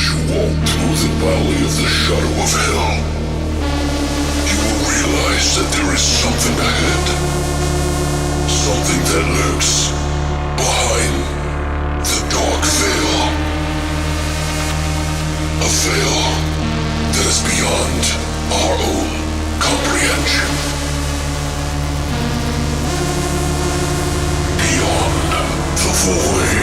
as you walk through the valley of the shadow of hell, you will realize that there is something ahead. Something that lurks behind the dark veil. A veil that is beyond our own comprehension. Beyond the void.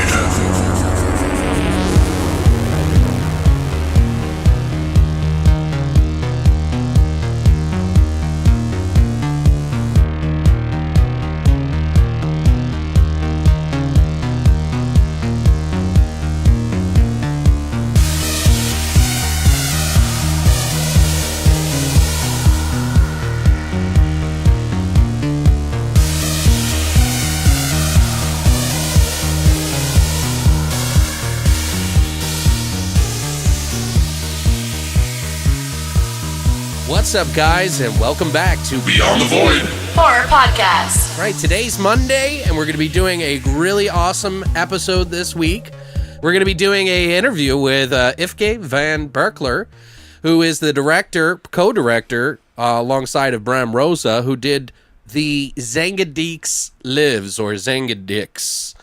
What's up, guys, and welcome back to Beyond the Void Horror Podcast. Right, today's Monday, and we're going to be doing a really awesome episode this week. We're going to be doing an interview with Yfke Van Berckelaer, who is the co-director, alongside of Bram Rosa, who did the Xangadix Lives, or Xangadix.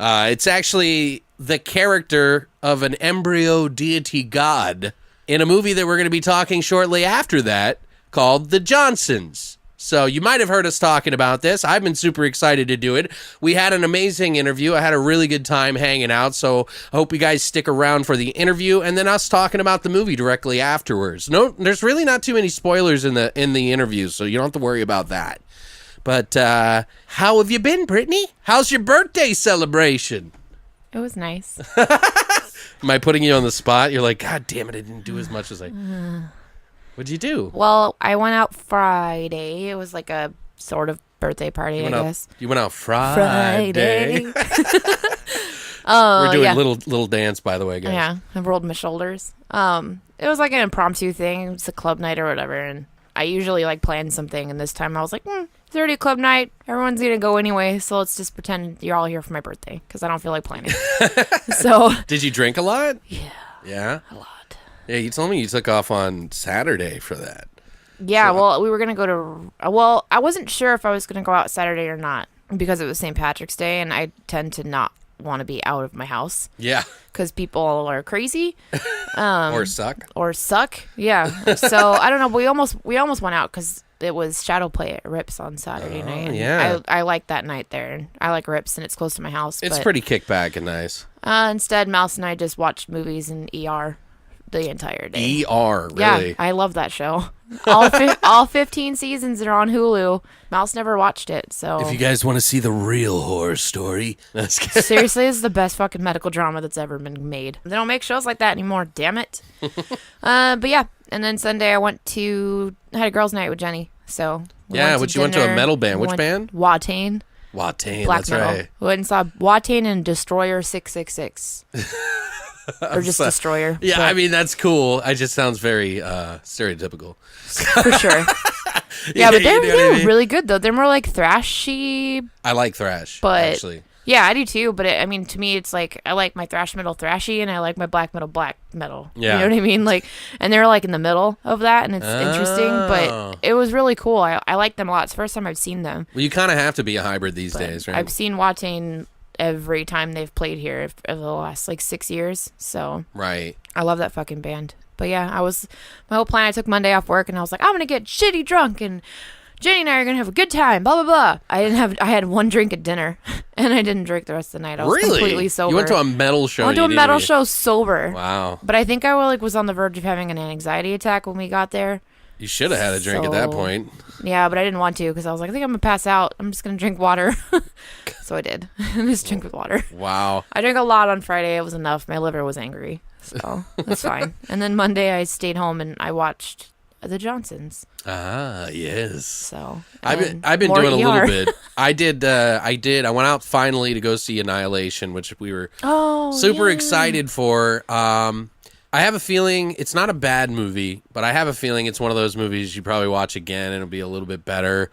It's actually the character of an embryo deity god in a movie that we're going to be talking shortly after that called The Johnsons. So you might have heard us talking about this. I've been super excited to do it. We had an amazing interview. I had a really good time hanging out, so I hope you guys stick around for the interview and then us talking about the movie directly afterwards. No, there's really not too many spoilers in the interview, so you don't have to worry about that. But how have you been, Brittany? How's your birthday celebration? It was nice. Am I putting you on the spot? You're like, God damn it, I didn't do as much as I... What'd you do? Well, I went out Friday. It was like a sort of birthday party, I guess. You went out Friday. We're doing little dance, by the way, guys. Yeah, I rolled my shoulders. It was like an impromptu thing. It was a club night or whatever, and I usually like plan something, and this time I was like, it's already a club night. Everyone's going to go anyway, so let's just pretend you're all here for my birthday, because I don't feel like planning. So. Did you drink a lot? Yeah. Yeah? A lot. Yeah, you told me you took off on Saturday for that. Yeah, well, we were going to go to... Well, I wasn't sure if I was going to go out Saturday or not, because it was St. Patrick's Day, and I tend to not want to be out of my house. Yeah. Because people are crazy. Or suck. Yeah. So, I don't know, but we almost went out, because it was Shadow Play at Rips on Saturday night. Yeah. I like that night there. And I like Rips, and it's close to my house. It's pretty kickback and nice. Instead, Mouse and I just watched movies in ER the entire day. ER, really? Yeah, I love that show. All 15 seasons are on Hulu. Mouse never watched it, so... If you guys want to see the real horror story... Seriously, it's the best fucking medical drama that's ever been made. They don't make shows like that anymore, damn it. But yeah, and then Sunday I had a girls' night with Jenny, so... You went to a metal band. Which band? Watain. Black that's metal. Right. We went and saw Watain and Destroyer 666. Or just Destroyer. Yeah, I mean, that's cool. It just sounds very stereotypical. For sure. Yeah, but they're really good, though. They're more like thrashy. I like thrash, but actually. Yeah, I do too. But to me, it's like I like my thrash metal thrashy, and I like my black metal. Yeah. You know what I mean? Like, and they're like in the middle of that, and it's interesting. But it was really cool. I like them a lot. It's the first time I've seen them. Well, you kind of have to be a hybrid these days, right? I've seen Watain every time they've played here over the last 6 years. So right. I love that fucking band. But yeah, my whole plan, I took Monday off work and I was like, I'm going to get shitty drunk and Jenny and I are going to have a good time, blah, blah, blah. I had one drink at dinner and I didn't drink the rest of the night. I was completely sober. You went to a metal show? I went to a metal show sober. Wow. But I think I was on the verge of having an anxiety attack when we got there. You should have had a drink at that point. Yeah, but I didn't want to because I was like, I think I'm going to pass out. I'm just going to drink water. So I did. Just drink with water. Wow. I drank a lot on Friday. It was enough. My liver was angry. So that's fine. And then Monday I stayed home and I watched The Johnsons. Ah, yes. So I've been doing a little bit. I went out finally to go see Annihilation, which we were super excited for. I have a feeling it's not a bad movie, but I have a feeling it's one of those movies you probably watch again and it'll be a little bit better.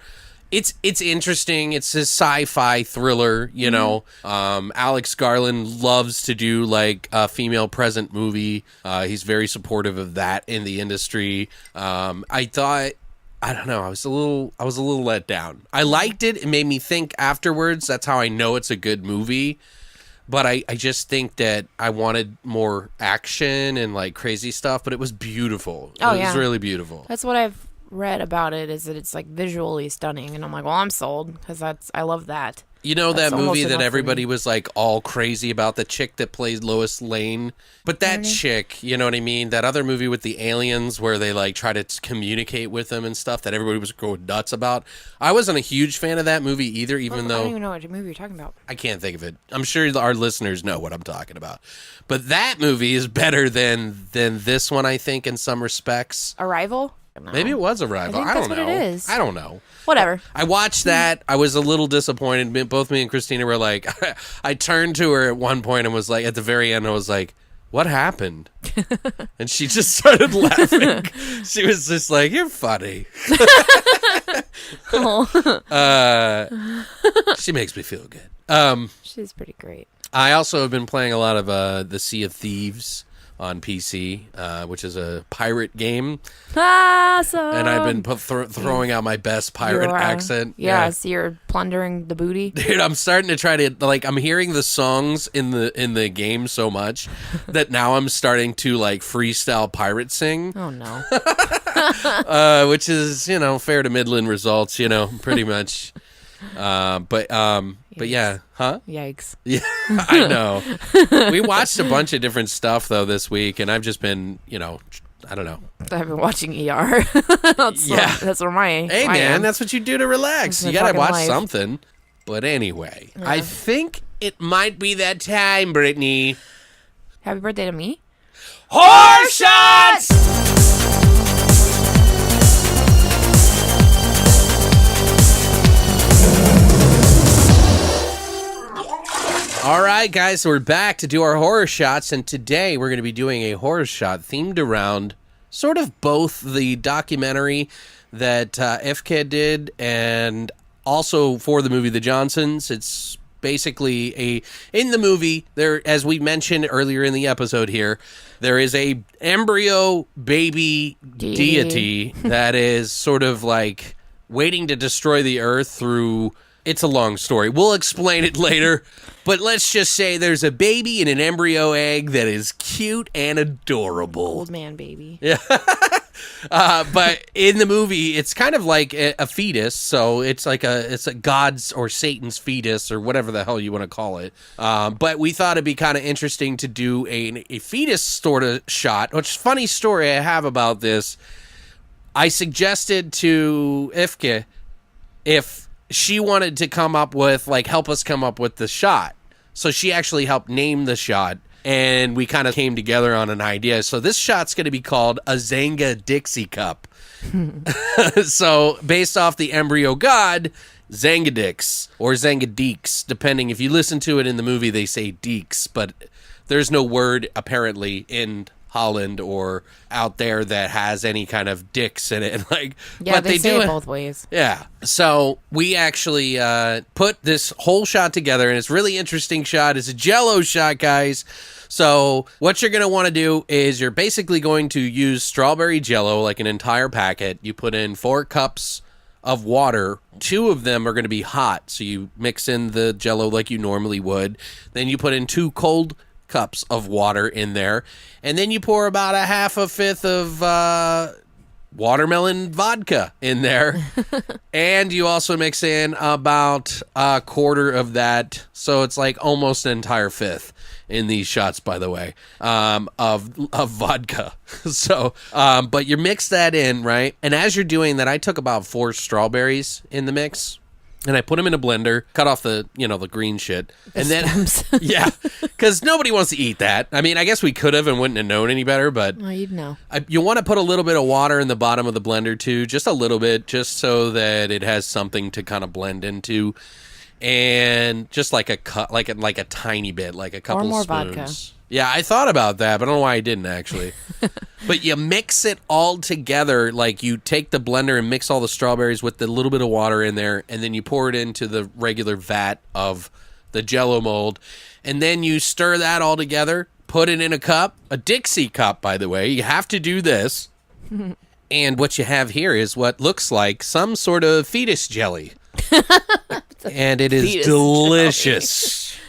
It's interesting. It's a sci-fi thriller, you know. Alex Garland loves to do like a female present movie. He's very supportive of that in the industry. I thought, I don't know, I was a little let down. I liked it. It made me think afterwards. That's how I know it's a good movie. But I just think that I wanted more action and like crazy stuff, but it was beautiful. It was really beautiful. That's what I've read about it, is that it's like visually stunning, and I'm like, well, I'm sold, because I love that. You know, That's that movie almost that enough for everybody me. was like all crazy about, the chick that plays Lois Lane? But that chick, you know what I mean? That other movie with the aliens where they like try to communicate with them and stuff that everybody was going nuts about. I wasn't a huge fan of that movie either, even I though don't even know what movie you're talking about. I can't think of it. I'm sure our listeners know what I'm talking about. But that movie is better than this one, I think, in some respects. Arrival? No. Maybe it was Arrival. I think I don't that's know. what it is. I don't know. Whatever. I watched that. I was a little disappointed. Both me and Christina were like, I turned to her at one point and was like, at the very end, I was like, what happened? And she just started laughing. She was just like, you're funny. She makes me feel good. She's pretty great. I also have been playing a lot of the Sea of Thieves on PC, which is a pirate game. Awesome. And I've been throwing out my best pirate accent. Yeah, so you're plundering the booty. Dude, I'm starting to try to, like, I'm hearing the songs in the game so much that now I'm starting to, like, freestyle pirate sing. Oh, no. Which is, you know, fair to middling results, you know, pretty much. But yeah, huh? Yikes. Yeah, I know. We watched a bunch of different stuff though this week, and I've just been, you know, I don't know. I've been watching ER. That's where my Hey I man, am. that's what you do to relax. That's You my gotta fucking watch life. something. But anyway, I think it might be that time, Brittany. Happy birthday to me. Horror shots. All right, guys, so we're back to do our horror shots, and today we're going to be doing a horror shot themed around sort of both the documentary that Yfke did and also for the movie The Johnsons. It's basically in the movie, there, as we mentioned earlier in the episode here, there is a embryo baby deity that is sort of like waiting to destroy the earth through... It's a long story. We'll explain it later. But let's just say there's a baby in an embryo egg that is cute and adorable. Old man baby. Yeah. But in the movie, it's kind of like a fetus. So it's like it's a God's or Satan's fetus or whatever the hell you want to call it. But we thought it'd be kind of interesting to do a fetus sort of shot. Which, funny story I have about this. I suggested to Yfke if she wanted to come up with, like, help us come up with the shot. So she actually helped name the shot, and we kind of came together on an idea. So this shot's going to be called a Xangadixie cup. So based off the embryo god, Xangadix, or Xangadix, depending. If you listen to it in the movie, they say Deeks, but there's no word, apparently, in Holland or out there that has any kind of dicks in it. Like, Yeah, but they say do it both ways. Yeah. So we actually put this whole shot together, and it's a really interesting shot. It's a Jello shot, guys. So what you're going to want to do is you're basically going to use strawberry Jello, like an entire packet. You put in 4 cups of water. 2 of them are going to be hot. So you mix in the Jello like you normally would. Then you put in 2 cold cups of water in there, and then you pour about a half a fifth of watermelon vodka in there. And you also mix in about a quarter of that, so it's like almost an entire fifth in these shots, by the way, of vodka. So but you mix that in, right? And as you're doing that, I took about 4 strawberries in the mix, and I put them in a blender, cut off the, you know, the green shit. And then, yeah, because nobody wants to eat that. I mean, I guess we could have and wouldn't have known any better, but Well, you'd know. you want to put a little bit of water in the bottom of the blender too, just a little bit, just so that it has something to kind of blend into. and just like a cut, like a tiny bit, like a couple more spoons. vodka. Yeah, I thought about that, but I don't know why I didn't actually. But you mix it all together, like you take the blender and mix all the strawberries with the little bit of water in there, and then you pour it into the regular vat of the Jello mold, and then you stir that all together, put it in a cup, a Dixie cup, by the way. You have to do this. And what you have here is what looks like some sort of fetus jelly. And it is Fetus delicious.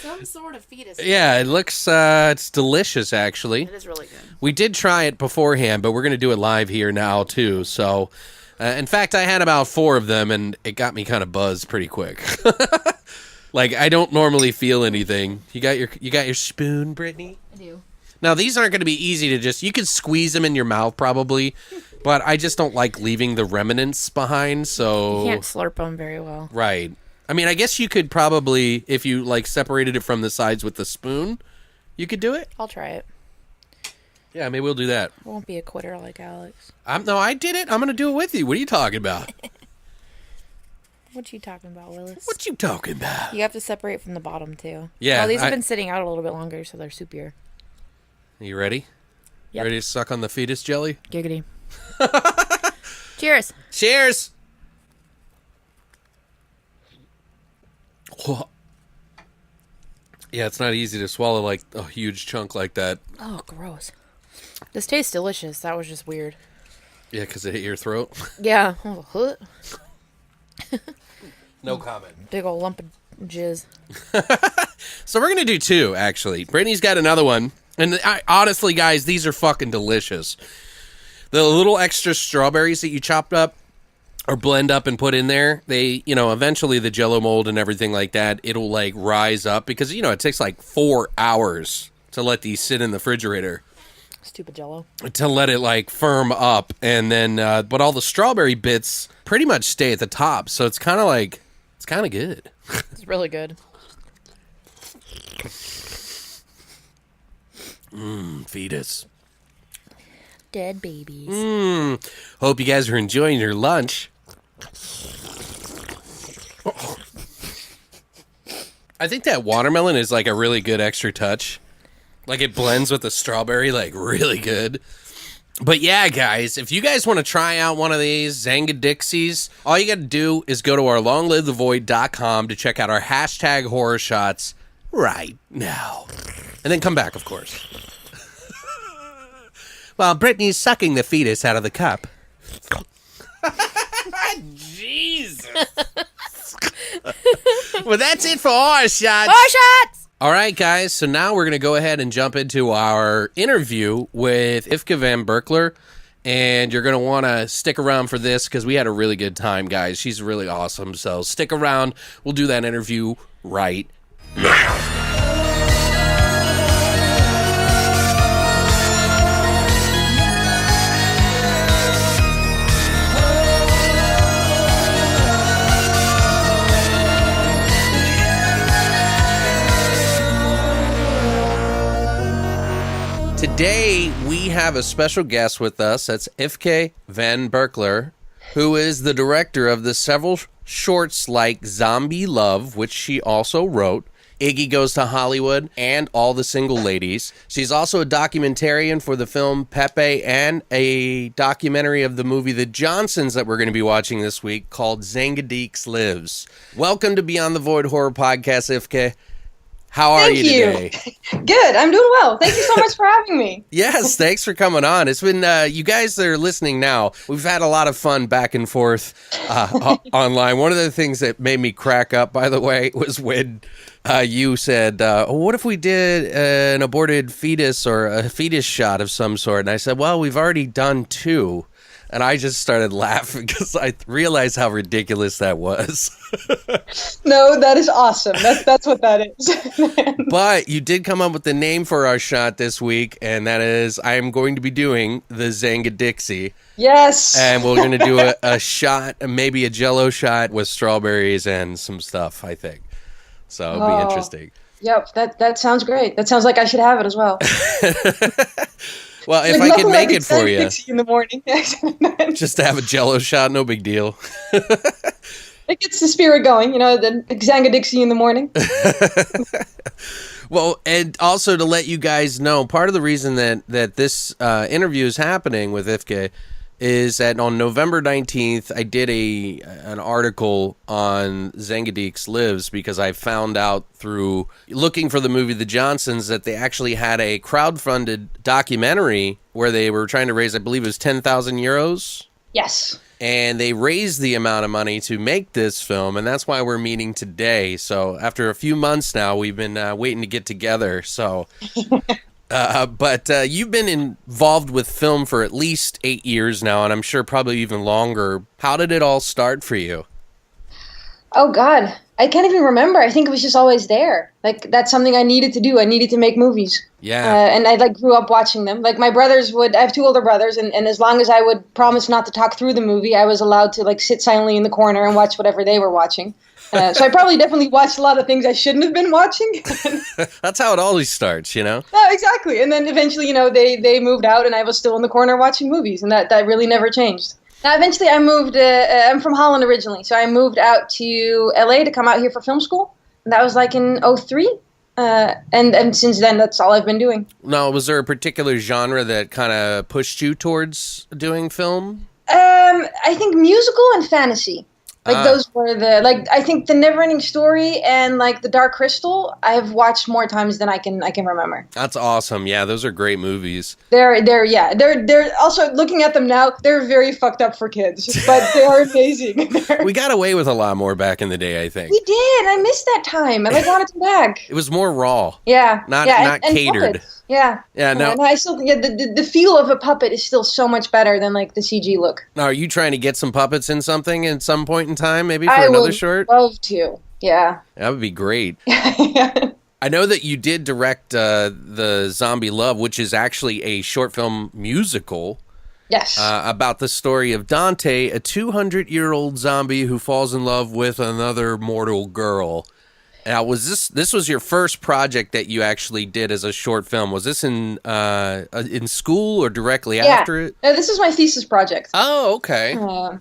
Some sort of fetus. Yeah, it looks, it's delicious, actually. It is really good. We did try it beforehand, but we're going to do it live here now, too. So, in fact, I had about 4 of them, and it got me kind of buzzed pretty quick. Like, I don't normally feel anything. You got your spoon, Brittany? I do. Now, these aren't going to be easy to just... You could squeeze them in your mouth, probably, but I just don't like leaving the remnants behind, so... You can't slurp them very well. Right. I mean, I guess you could probably, if you, like, separated it from the sides with the spoon, you could do it. I'll try it. Yeah, maybe we'll do that. I won't be a quitter like Alex. No, I did it. I'm going to do it with you. What are you talking about? What you talking about, Willis? What you talking about? You have to separate from the bottom, too. Yeah, Well, these have been sitting out a little bit longer, so they're soupier. Are you ready? Yep. Ready to suck on the fetus jelly? Giggity. Cheers. Cheers! Yeah, it's not easy to swallow like a huge chunk like that. Oh, gross. This tastes delicious. That was just weird. Yeah, because it hit your throat. Yeah. No comment. Big old lump of jizz. So we're going to do 2, actually. Brittany's got another one. And honestly, guys, these are fucking delicious. The little extra strawberries that you chopped up or blend up and put in there, they, eventually the Jello mold and everything like that, it'll like rise up because, it takes like 4 hours to let these sit in the refrigerator. Stupid Jello. To let it like firm up. And then, but all the strawberry bits pretty much stay at the top. So it's kind of good. It's really good. Fetus. Dead babies. Hope you guys are enjoying your lunch. I think that watermelon is like a really good extra touch. Like it blends with the strawberry like really good. But yeah, guys, if you guys want to try out one of these Xangadixies, all you got to do is go to our longlivethevoid.com to check out our hashtag horror shots right now. And then come back, of course. While Brittany's sucking the fetus out of the cup. Jesus. Well, that's it for Horror Shots. Horror Shots! All right, guys. So now we're going to go ahead and jump into our interview with Yfke Van Berckelaer. And you're going to want to stick around for this because we had a really good time, guys. She's really awesome. So stick around. We'll do that interview right now. Today, we have a special guest with us. That's Yfke Van Berckelaer, who is the director of the several shorts like Zombie Love, which she also wrote, Iggy Goes to Hollywood, and All the Single Ladies. She's also a documentarian for the film Pepe and a documentary of the movie The Johnsons that we're going to be watching this week called Xangadix Lives. Welcome to Beyond the Void Horror Podcast, Yfke. How are you today? Good. I'm doing well. Thank you so much for having me. Yes, thanks for coming on. It's been, you guys that are listening now, we've had a lot of fun back and forth online. One of the things that made me crack up, by the way, was when you said, what if we did an aborted fetus or a fetus shot of some sort? And I said, well, we've already done 2. And I just started laughing because I realized how ridiculous that was. No, that is awesome. That's what that is. But you did come up with the name for our shot this week, and that is I am going to be doing the Xangadixie. Yes. And we're going to do a shot, maybe a Jello shot with strawberries and some stuff, I think. So it'll be interesting. Yep, that sounds great. That sounds like I should have it as well. Well, if I could make it for you. In the morning. Just to have a Jello shot, no big deal. It gets the spirit going, the Xangadixie in the morning. Well, and also to let you guys know, part of the reason that this interview is happening with Yfke is that on November 19th, I did an article on Xangadix Lives because I found out through looking for the movie The Johnsons that they actually had a crowdfunded documentary where they were trying to raise, I believe it was 10,000 euros. Yes. And they raised the amount of money to make this film, and that's why we're meeting today. So after a few months now, we've been waiting to get together. So, but you've been involved with film for at least 8 years now, and I'm sure probably even longer. How did it all start for you? Oh, God. I can't even remember. I think it was just always there. Like, that's something I needed to do. I needed to make movies. Yeah. And I, grew up watching them. Like, my brothers I have two older brothers, and as long as I would promise not to talk through the movie, I was allowed to, sit silently in the corner and watch whatever they were watching. So I probably definitely watched a lot of things I shouldn't have been watching. That's how it always starts, No, exactly. And then eventually, they moved out, and I was still in the corner watching movies, and that really never changed. Now, eventually, I moved. I'm from Holland originally, so I moved out to LA to come out here for film school. And that was in 2003. And since then, that's all I've been doing. Now, was there a particular genre that kind of pushed you towards doing film? I think musical and fantasy. Those were I think The Neverending Story and The Dark Crystal, I've watched more times than I can remember. That's awesome. Yeah, those are great movies. They're also, looking at them now, they're very fucked up for kids, but they are amazing. We got away with a lot more back in the day, I think. We did. I missed that time. I wanted to back. It was more raw. Yeah. Not and catered. Puppets. Yeah. Yeah, no. And I still think the feel of a puppet is still so much better than the CG look. Now, are you trying to get some puppets in something at some point in time, maybe for another short? I would love to. Yeah. That would be great. Yeah. I know that you did direct the Zombie Love, which is actually a short film musical. Yes. About the story of Dante, a 200-year-old zombie who falls in love with another mortal girl. Now, was this was your first project that you actually did as a short film? Was this in school or directly after it? No, this is my thesis project. Oh, okay.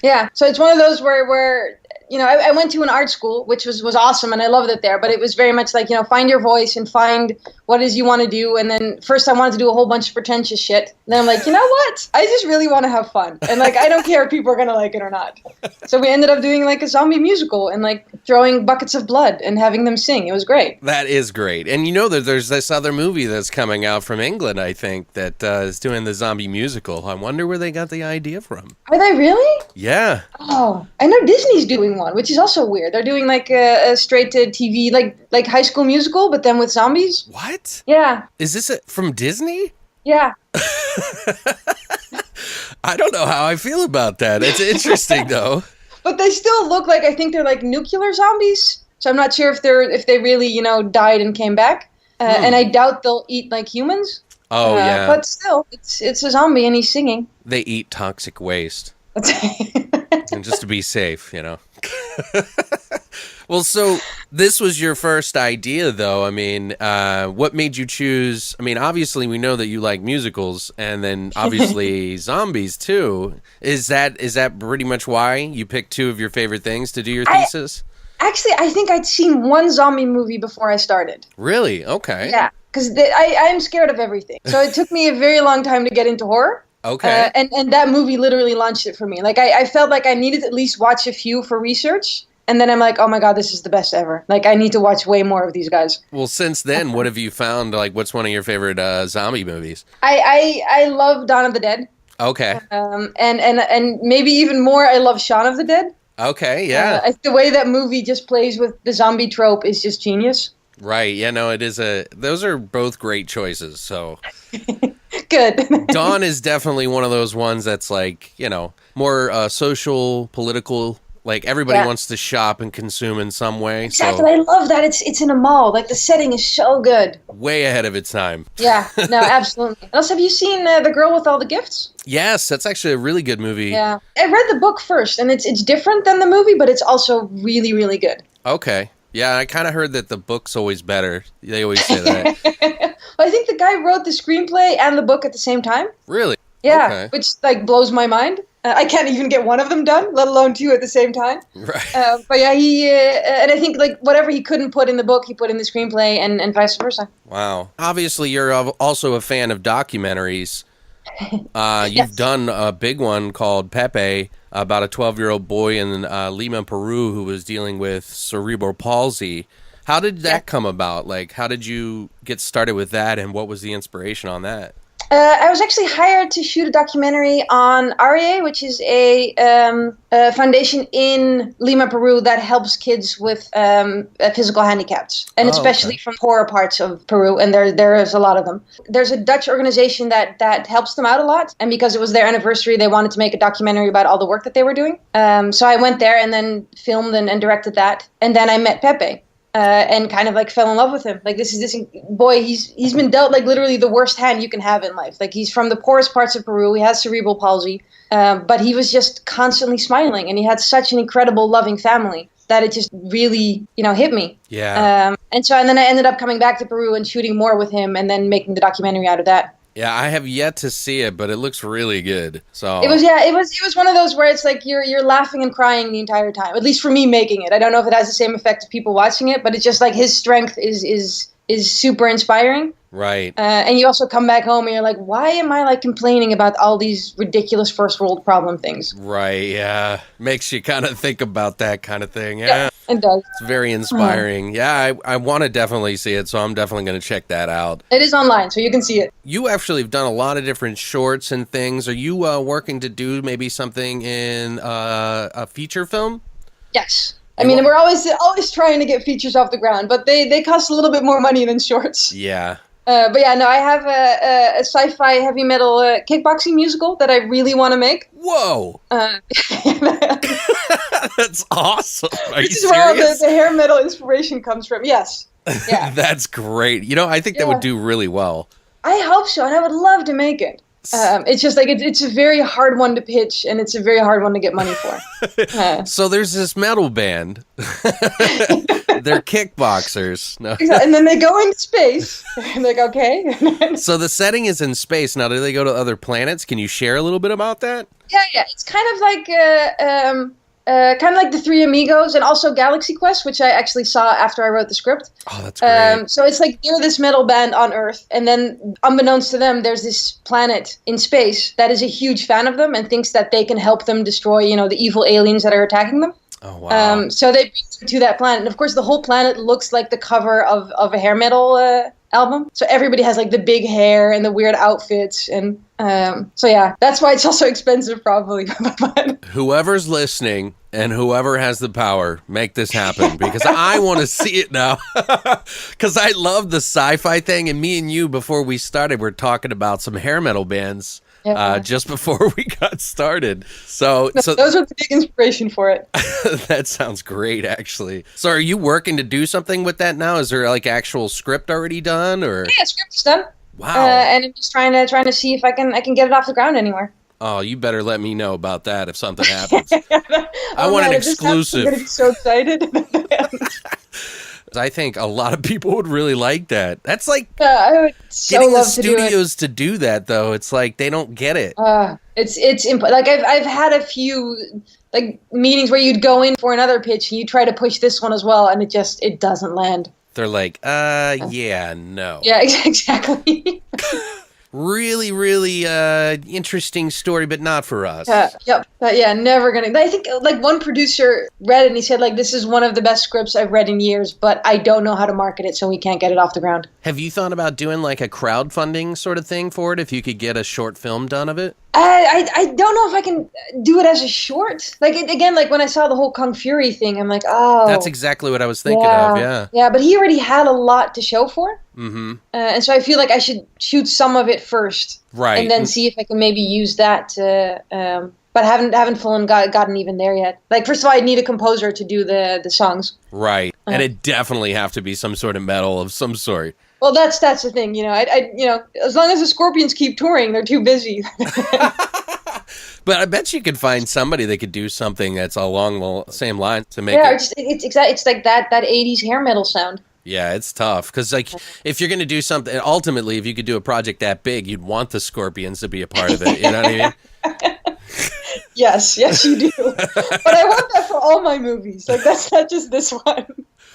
Yeah. So it's one of those where I went to an art school, which was awesome, and I loved it there. But it was very much find your voice and find what it is you want to do. And then first I wanted to do a whole bunch of pretentious shit. And then I'm like, you know what? I just really want to have fun. And I don't care if people are going to like it or not. So we ended up doing a zombie musical and throwing buckets of blood and having them sing. It was great. That is great. And that there's this other movie that's coming out from England, I think, that is doing the zombie musical. I wonder where they got the idea from. Are they really? Yeah. Oh, I know Disney's doing one, which is also weird. They're doing a straight to TV, like High School Musical, but then with zombies. What? Yeah. Is this from Disney? Yeah. I don't know how I feel about that. It's interesting though. But they still look I think they're nuclear zombies. So I'm not sure if they really, died and came back. And I doubt they'll eat like humans. Oh yeah. But still, it's a zombie and he's singing. They eat toxic waste. And just to be safe, Well, so this was your first idea, though. I mean, what made you choose? I mean, obviously, we know that you like musicals, and then obviously zombies too. Is that pretty much why you picked two of your favorite things to do your thesis? Actually, I think I'd seen one zombie movie before I started. Really? Okay. Yeah, because I'm scared of everything. So it took me a very long time to get into horror. Okay. And that movie literally launched it for me. I felt like I needed to at least watch a few for research. And then I'm like, oh my God, this is the best ever. I need to watch way more of these guys. Well, since then, what have you found? What's one of your favorite zombie movies? I love Dawn of the Dead. Okay. And maybe even more, I love Shaun of the Dead. Okay, yeah. The way that movie just plays with the zombie trope is just genius. Right, yeah, no, it is those are both great choices, so. Good. Dawn is definitely one of those ones that's more social, political. Everybody wants to shop and consume in some way. Exactly. So I love that it's in a mall. The setting is so good. Way ahead of its time. Yeah. No, absolutely. And also, have you seen The Girl with All the Gifts? Yes, that's actually a really good movie. Yeah. I read the book first, and it's different than the movie, but it's also really, really good. Okay. Yeah, I kind of heard that the book's always better. They always say that. Well, I think the guy wrote the screenplay and the book at the same time. Really? Yeah, Okay. which blows my mind. I can't even get one of them done, let alone two at the same time. Right. But yeah, and I think like whatever he couldn't put in the book, he put in the screenplay, and vice versa. Wow. Obviously, you're also a fan of documentaries. You've Yes. done a big one called Pepe about a 12-year-old boy in Lima, Peru, who was dealing with cerebral palsy. How did that come about? Like, how did you get started with that, and what was the inspiration on that? I was actually hired to shoot a documentary on REA, which is a foundation in Lima, Peru, that helps kids with physical handicaps, and especially from poorer parts of Peru, and there is a lot of them. There's a Dutch organization that helps them out a lot, and because it was their anniversary, they wanted to make a documentary about all the work that they were doing. So I went there and then filmed and directed that, and then I met Pepe. And kind of like fell in love with him. Like this boy, he's been dealt like literally the worst hand you can have in life. Like he's from the poorest parts of Peru. He has cerebral palsy, but he was just constantly smiling, and he had such an incredible, loving family that it just really, hit me. Yeah. And then I ended up coming back to Peru and shooting more with him, and then making the documentary out of that. Yeah, I have yet to see it, but it looks really good. So It was one of those where it's like you're laughing and crying the entire time. At least for me making it. I don't know if it has the same effect as people watching it, but it's just like his strength is super inspiring. Right. And you also come back home and you're like, why am I like complaining about all these ridiculous first world problem things? Right, yeah. Makes you kind of think about that kind of thing. Yeah. It does. It's very inspiring. Yeah, I want to definitely see it, so I'm definitely going to check that out. It is online, so you can see it. You actually have done a lot of different shorts and things. Are you working to do maybe something in a feature film? Yes. I mean, we're always trying to get features off the ground, but they cost a little bit more money than shorts. Yeah. But yeah, no, I have a sci-fi heavy metal kickboxing musical that I really want to make. Whoa. That's awesome. Are you This is where all serious? the hair metal inspiration comes from. Yes. Yeah. That's great. I think that would do really well. I hope so, and I would love to make it. It's just like it's a very hard one to pitch, and it's a very hard one to get money for. So there's this metal band. They're kickboxers. No. And then they go into space. And like, okay. So the setting is in space. Now, do they go to other planets? Can you share a little bit about that? Yeah. It's kind of like the Three Amigos, and also Galaxy Quest, which I actually saw after I wrote the script. Oh, that's great. So it's like they're this metal band on Earth, and then unbeknownst to them, there's this planet in space that is a huge fan of them and thinks that they can help them destroy, the evil aliens that are attacking them. Oh, wow. So they bring them to that planet, and of course the whole planet looks like the cover of a hair metal album. So everybody has like the big hair and the weird outfits, and so yeah, that's why it's also expensive probably. Whoever's listening and whoever has the power, make this happen, because I want to see it now. Because I love the sci-fi thing, and me and you, before we started, we're talking about some hair metal bands. Just before we got started. So those are the big inspiration for it. That sounds great, actually. So are you working to do something with that now? Is there like actual script already done, or? Yeah, script's done. Wow. And I'm just trying to see if I can get it off the ground anywhere. Oh, you better let me know about that if something happens. I want an exclusive. I'm going to be so excited. I think a lot of people would really like that. That's like I would so getting the love to do it. studios to do that, though. It's like they don't get it. Like I've had a few like meetings where you'd go in for another pitch and you try to push this one as well, and it doesn't land. They're like, yeah, no. Yeah, exactly. Really, really interesting story, but not for us. Yep. Yeah, never gonna. I think like one producer read it and he said like, this is one of the best scripts I've read in years, but I don't know how to market it, so we can't get it off the ground. Have you thought about doing like a crowdfunding sort of thing for it if you could get a short film done of it? I don't know if I can do it as a short. Like again, like when I saw the whole Kung Fury thing, I'm like, oh, that's exactly what I was thinking of. Yeah. Yeah, but he already had a lot to show for. Mm-hmm. And so I feel like I should shoot some of it first, right, and then see if I can maybe use that. But haven't fully gotten even there yet. Like first of all, I need a composer to do the songs. Right, and it definitely have to be some sort of metal of some sort. Well, that's the thing, as long as the Scorpions keep touring, they're too busy. But I bet you could find somebody that could do something that's along the same lines to make it. It's like that 80s hair metal sound. Yeah, it's tough because like if you're going to do something, ultimately, if you could do a project that big, you'd want the Scorpions to be a part of it. You know what I mean? Yes, you do. But I want that for all my movies. Like, that's not just this one.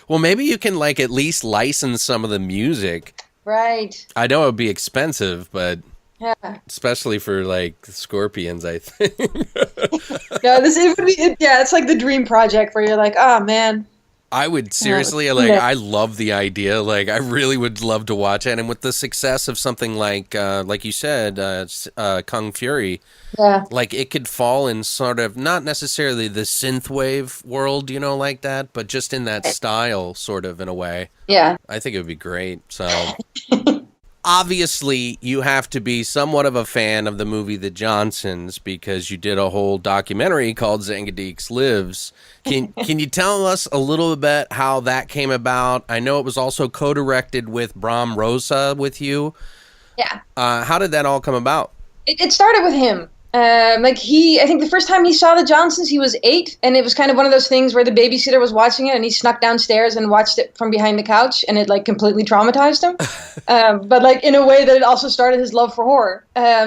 Well, maybe you can like at least license some of the music. Right. I know it would be expensive, but Yeah. especially for like Scorpions, I think. No, it's like the dream project where you're like, oh man. I would seriously, like, I love the idea. Like, I really would love to watch it. And with the success of something like you said, Kung Fury, like, it could fall in sort of, not necessarily the synthwave world, you know, like that, but just in that style, sort of, in a way. Yeah. I think it would be great. So, obviously, you have to be somewhat of a fan of the movie The Johnsons because you did a whole documentary called Xangadix Lives. Can you tell us a little bit how that came about? I know it was also co-directed with Bram Rosa with you. Yeah. How did that all come about? It started with him. I think the first time he saw The Johnsons, he was 8, and it was kind of one of those things where the babysitter was watching it, and he snuck downstairs and watched it from behind the couch, and it, like, completely traumatized him. But, like, in a way that it also started his love for horror.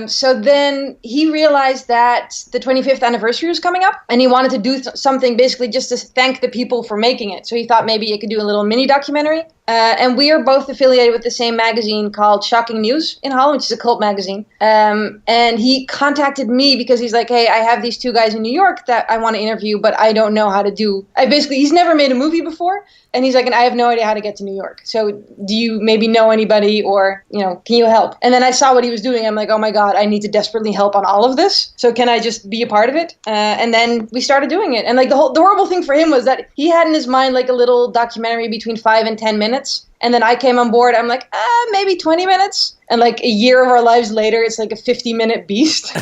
So then he realized that the 25th anniversary was coming up, and he wanted to do something basically just to thank the people for making it. So he thought maybe he could do a little mini documentary. And we are both affiliated with the same magazine called Shocking News in Holland, which is a cult magazine. And he contacted me because he's like, hey, I have these 2 guys in New York that I want to interview, but I don't know how to do. He's never made a movie before. And he's like, and I have no idea how to get to New York. So do you maybe know anybody, or, you know, can you help? And then I saw what he was doing. I'm like, oh my God, I need to desperately help on all of this. So can I just be a part of it? And then we started doing it. And like the horrible thing for him was that he had in his mind like a little documentary between 5 and 10 minutes. And then I came on board. I'm like, maybe 20 minutes. And like a year of our lives later, it's like a 50-minute beast.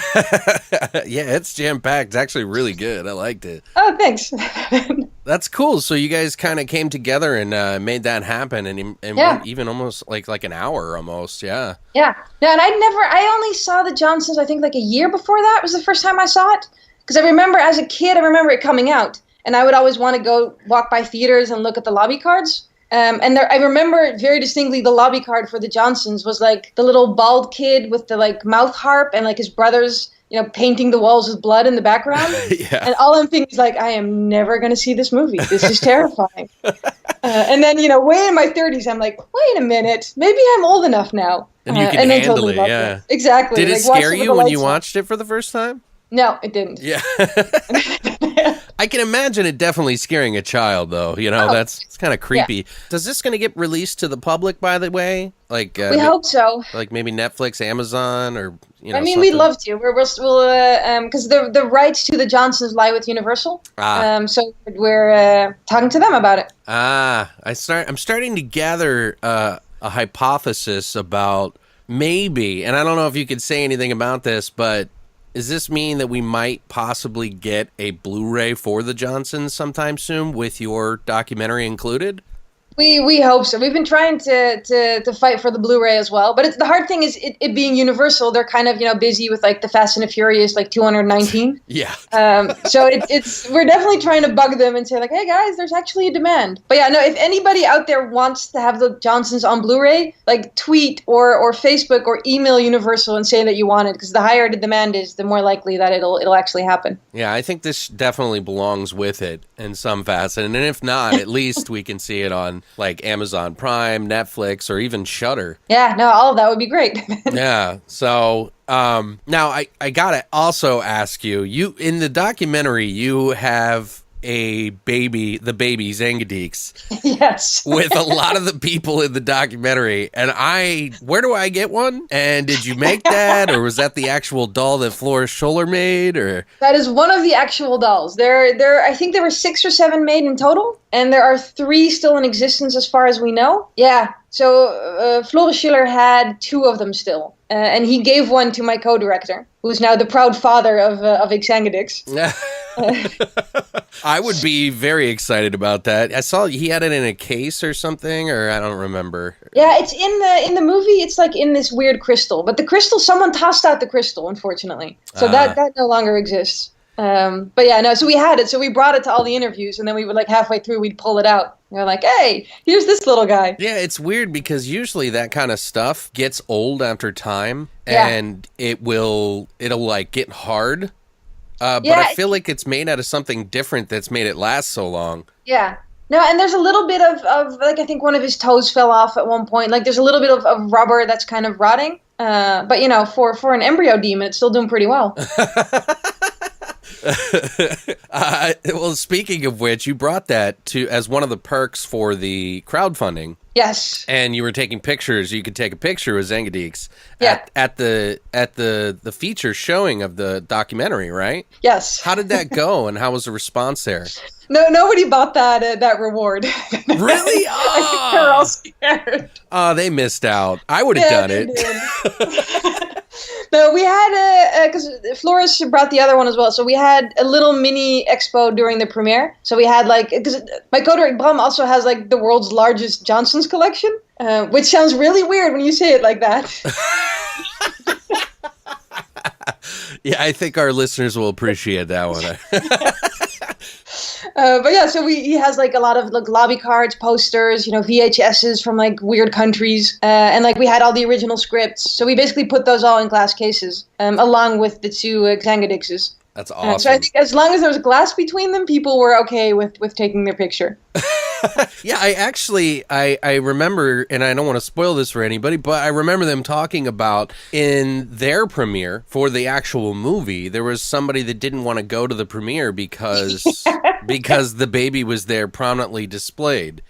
Yeah, it's jam-packed. It's actually really good. I liked it. Oh, thanks. That's cool. So you guys kind of came together and made that happen, and went even almost like an hour almost. Yeah. Yeah. No, and I only saw The Johnsons, I think like a year before that was the first time I saw it. Because I remember as a kid, I remember it coming out. And I would always want to go walk by theaters and look at the lobby cards. I remember very distinctly the lobby card for The Johnsons was like the little bald kid with the like mouth harp and like his brothers, you know, painting the walls with blood in the background. Yeah. And all I'm thinking is like, I am never going to see this movie. This is terrifying. And then, you know, way in my 30s, I'm like, wait a minute, maybe I'm old enough now. And you can handle totally it, yeah. Exactly. Did it scare you when you watched it for the first time? No, it didn't. Yeah. I can imagine it definitely scaring a child, though. You know, it's kind of creepy. Yeah. Does this going to get released to the public, by the way? Like we hope so. Like maybe Netflix, Amazon, or you know. I mean, something? We'd love to. We'll because the rights to The Johnsons lie with Universal. So we're talking to them about it. I'm starting to gather a hypothesis about maybe, and I don't know if you could say anything about this, but. Does this mean that we might possibly get a Blu-ray for The Johnsons sometime soon with your documentary included? We hope so. We've been trying to fight for the Blu-ray as well, but the hard thing is it being Universal. They're kind of, you know, busy with like the Fast and the Furious, like 219. Yeah. So we're definitely trying to bug them and say like, hey guys, there's actually a demand. But yeah, no, if anybody out there wants to have The Johnsons on Blu-ray, like tweet or Facebook or email Universal and say that you want it, because the higher the demand is, the more likely that it'll actually happen. Yeah, I think this definitely belongs with it in some facet, and if not, at least we can see it on like Amazon Prime, Netflix, or even Shudder. Yeah, no, all of that would be great. Yeah. So now I gotta also ask you in the documentary you have the baby Xangadix. Yes. With a lot of the people in the documentary, and where do I get one? And did you make that, or was that the actual doll that Flora Scholler made, or? That is one of the actual dolls. I think there were 6 or 7 made in total, and there are 3 still in existence as far as we know. Yeah. So Flora Schiller had 2 of them still, and he gave one to my co-director, who's now the proud father of Xangadix. I would be very excited about that. I saw he had it in a case or something, or I don't remember. Yeah, it's in the movie. It's like in this weird crystal, but the crystal, someone tossed out the crystal, unfortunately, so that no longer exists. But yeah, no. So we had it. So we brought it to all the interviews, and then we would like halfway through, we'd pull it out. And we're like, hey, here's this little guy. Yeah, it's weird because usually that kind of stuff gets old after time, and it'll like get hard. but Yeah, I feel like it's made out of something different that's made it last so long. Yeah. No, and there's a little bit of like, I think one of his toes fell off at one point. Like, there's a little bit of rubber that's kind of rotting. But, you know, for an embryo demon, it's still doing pretty well. Well, speaking of which, you brought that to as one of the perks for the crowdfunding. Yes. And you were taking pictures. You could take a picture with Xangadix Yeah. at the feature showing of the documentary, right? Yes. How did that go, and how was the response there? No, nobody bought that reward. Really? I think they're all scared. Oh, they missed out. I would have done they it. did. No, we had because Flores brought the other one as well. So we had a little mini expo during the premiere. So we had like, because my co-director Bram also has like the world's largest Johnson's collection, which sounds really weird when you say it like that. Yeah, I think our listeners will appreciate that one. But yeah, so he has like a lot of like lobby cards, posters, you know, VHSs from like weird countries, and like we had all the original scripts. So we basically put those all in glass cases, along with the two Xangadixes. That's awesome. So I think as long as there was glass between them, people were okay with taking their picture. Yeah, I remember, and I don't want to spoil this for anybody, but I remember them talking about in their premiere for the actual movie, there was somebody that didn't want to go to the premiere because the baby was there prominently displayed.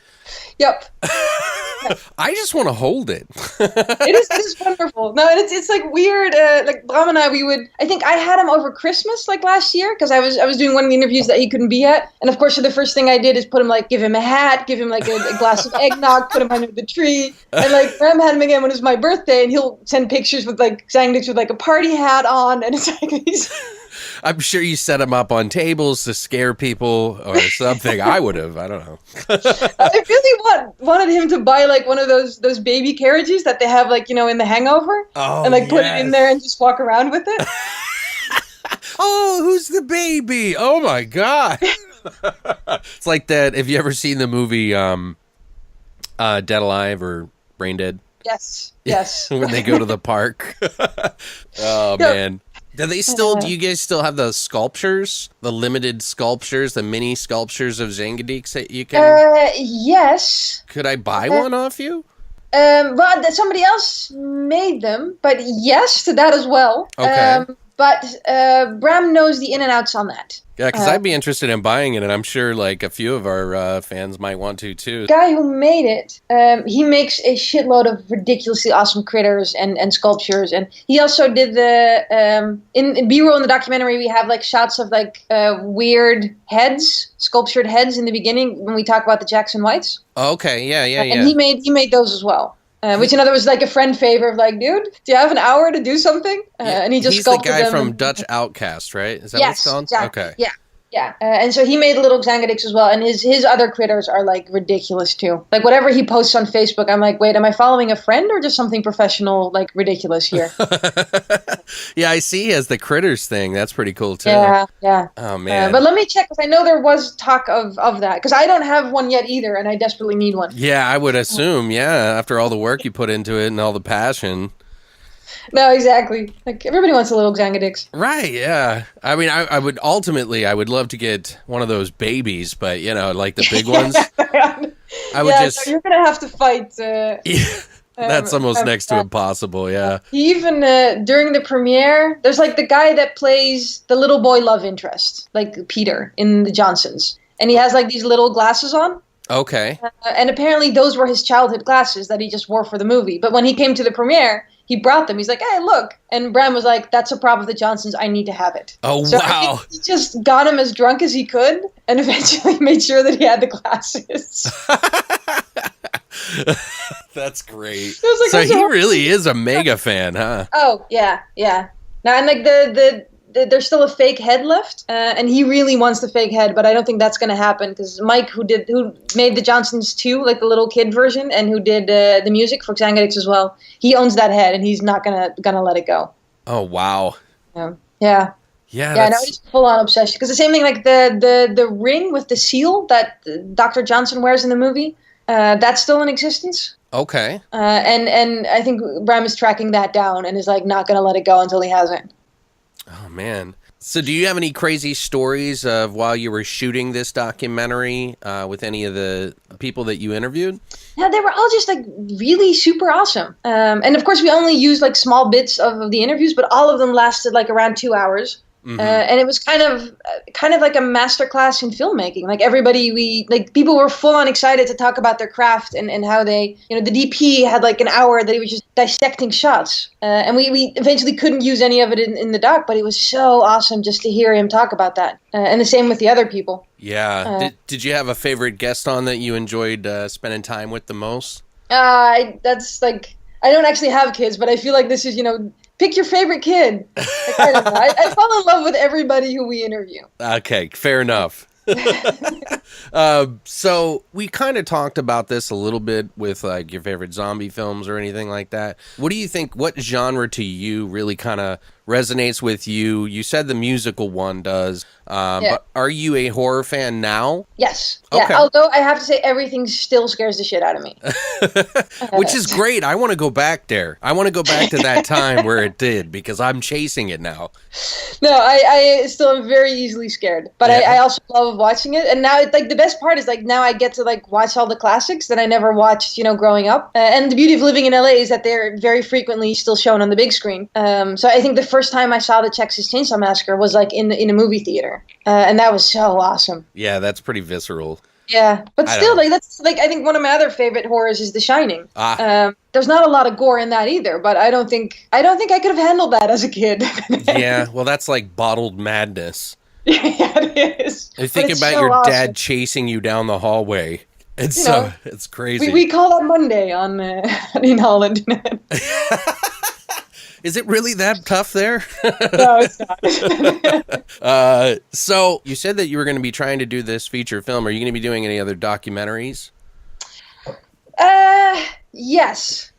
Yep. I just want to hold it. It is wonderful. No, and it's like weird. Like Bram and I think I had him over Christmas like last year because I was doing one of the interviews that he couldn't be at, and of course the first thing I did is give him a hat, give him like a glass of eggnog, put him under the tree, and like Bram had him again when it was my birthday, and he'll send pictures with like Xangadix with like a party hat on, and it's like these. I'm sure you set him up on tables to scare people or something. I would have. I don't know. I really wanted him to buy like one of those baby carriages that they have like, you know, in The Hangover, and like put it in there and just walk around with it. Oh, who's the baby? Oh my God. It's like that. Have you ever seen the movie Dead Alive or Brain Dead? Yes. Yes. When they go to the park. Oh, man. Do you guys still have the sculptures, the limited sculptures, the mini sculptures of Xangadix that you can? Yes. Could I buy one off you? Well, somebody else made them, but yes to that as well. Okay. But Bram knows the in and outs on that. Yeah, because I'd be interested in buying it, and I'm sure like a few of our fans might want to too. The guy who made it, he makes a shitload of ridiculously awesome critters and sculptures, and he also did the in B-roll in the documentary. We have like shots of like weird heads, sculptured heads in the beginning when we talk about the Jackson Whites. Okay, yeah. And he made those as well. Which in other words, like a friend favor of like, dude, do you have an hour to do something? And he just sculpted them. He's the guy from Dutch Outcast, right? Is that what it's called? Exactly. Okay. Yeah. And so he made little Xangadix as well, and his other critters are like ridiculous too. Like whatever he posts on Facebook, I'm like, wait, am I following a friend or just something professional, like ridiculous here? Yeah, I see he has the critters thing. That's pretty cool too. Yeah. Oh man. But let me check because I know there was talk of that because I don't have one yet either, and I desperately need one. Yeah, I would assume. Yeah, after all the work you put into it and all the passion. No, exactly. Like everybody wants a little Xangadix. Right, yeah. I mean, I would love to get one of those babies, but you know, like the big ones. I would just. So you're gonna have to fight. That's almost next to impossible. Yeah. He even during the premiere, there's like the guy that plays the little boy love interest, like Peter in the Johnsons, and he has like these little glasses on. Okay. And apparently those were his childhood glasses that he just wore for the movie. But when he came to the premiere, he brought them. He's like, hey, look. And Bram was like, that's a prop of the Johnsons. I need to have it. Oh, so wow. He just got him as drunk as he could and eventually made sure that he had the glasses. That's great. Like, so he really is a mega fan, huh? Oh, yeah. Now, and like there's still a fake head left, and he really wants the fake head, but I don't think that's going to happen because Mike, who made the Johnsons 2, like the little kid version, and who did the music for Xangadix as well, he owns that head, and he's not gonna let it go. Oh wow. Yeah. Yeah. No, it's full on obsession. Because the same thing, like the ring with the seal that Dr. Johnson wears in the movie, that's still in existence. Okay. And I think Bram is tracking that down and is like not gonna let it go until he has it. Oh man. So do you have any crazy stories of while you were shooting this documentary with any of the people that you interviewed? Yeah, they were all just like really super awesome. And of course, we only used like small bits of the interviews, but all of them lasted like around 2 hours. And it was kind of like a masterclass in filmmaking. Like people were full on excited to talk about their craft and how they, the DP had like an hour that he was just dissecting shots. And we eventually couldn't use any of it in the doc, but it was so awesome just to hear him talk about that. And the same with the other people. Yeah. Did you have a favorite guest on that you enjoyed spending time with the most? I don't actually have kids, but I feel like this is, pick your favorite kid. Like, I don't know. I fall in love with everybody who we interview. Okay, fair enough. So we kind of talked about this a little bit with like your favorite zombie films or anything like that. What do you think, what genre to you really kind of resonates with you? You said the musical one does, but are you a horror fan now? Yes. Yeah. Okay. Although I have to say everything still scares the shit out of me. Which is great. I want to go back there. I want to go back to that time where it did, because I'm chasing it now. No, I still am very easily scared, but I also love watching it. And now it's like the best part is like now I get to like watch all the classics that I never watched, growing up. And the beauty of living in LA is that they're very frequently still shown on the big screen. So I think the first time I saw the Texas Chainsaw Massacre was like in a movie theater, and that was so awesome. Yeah, that's pretty visceral. Yeah, but still, like that's like I think one of my other favorite horrors is The Shining. There's not a lot of gore in that either, but I don't think I could have handled that as a kid. Yeah, well, that's like bottled madness. Yeah, it is. I think about so your awesome. dad chasing you down the hallway. It's crazy. We call that Monday on in Holland. Is it really that tough there? No, it's not. So you said that you were going to be trying to do this feature film. Are you going to be doing any other documentaries? Yes.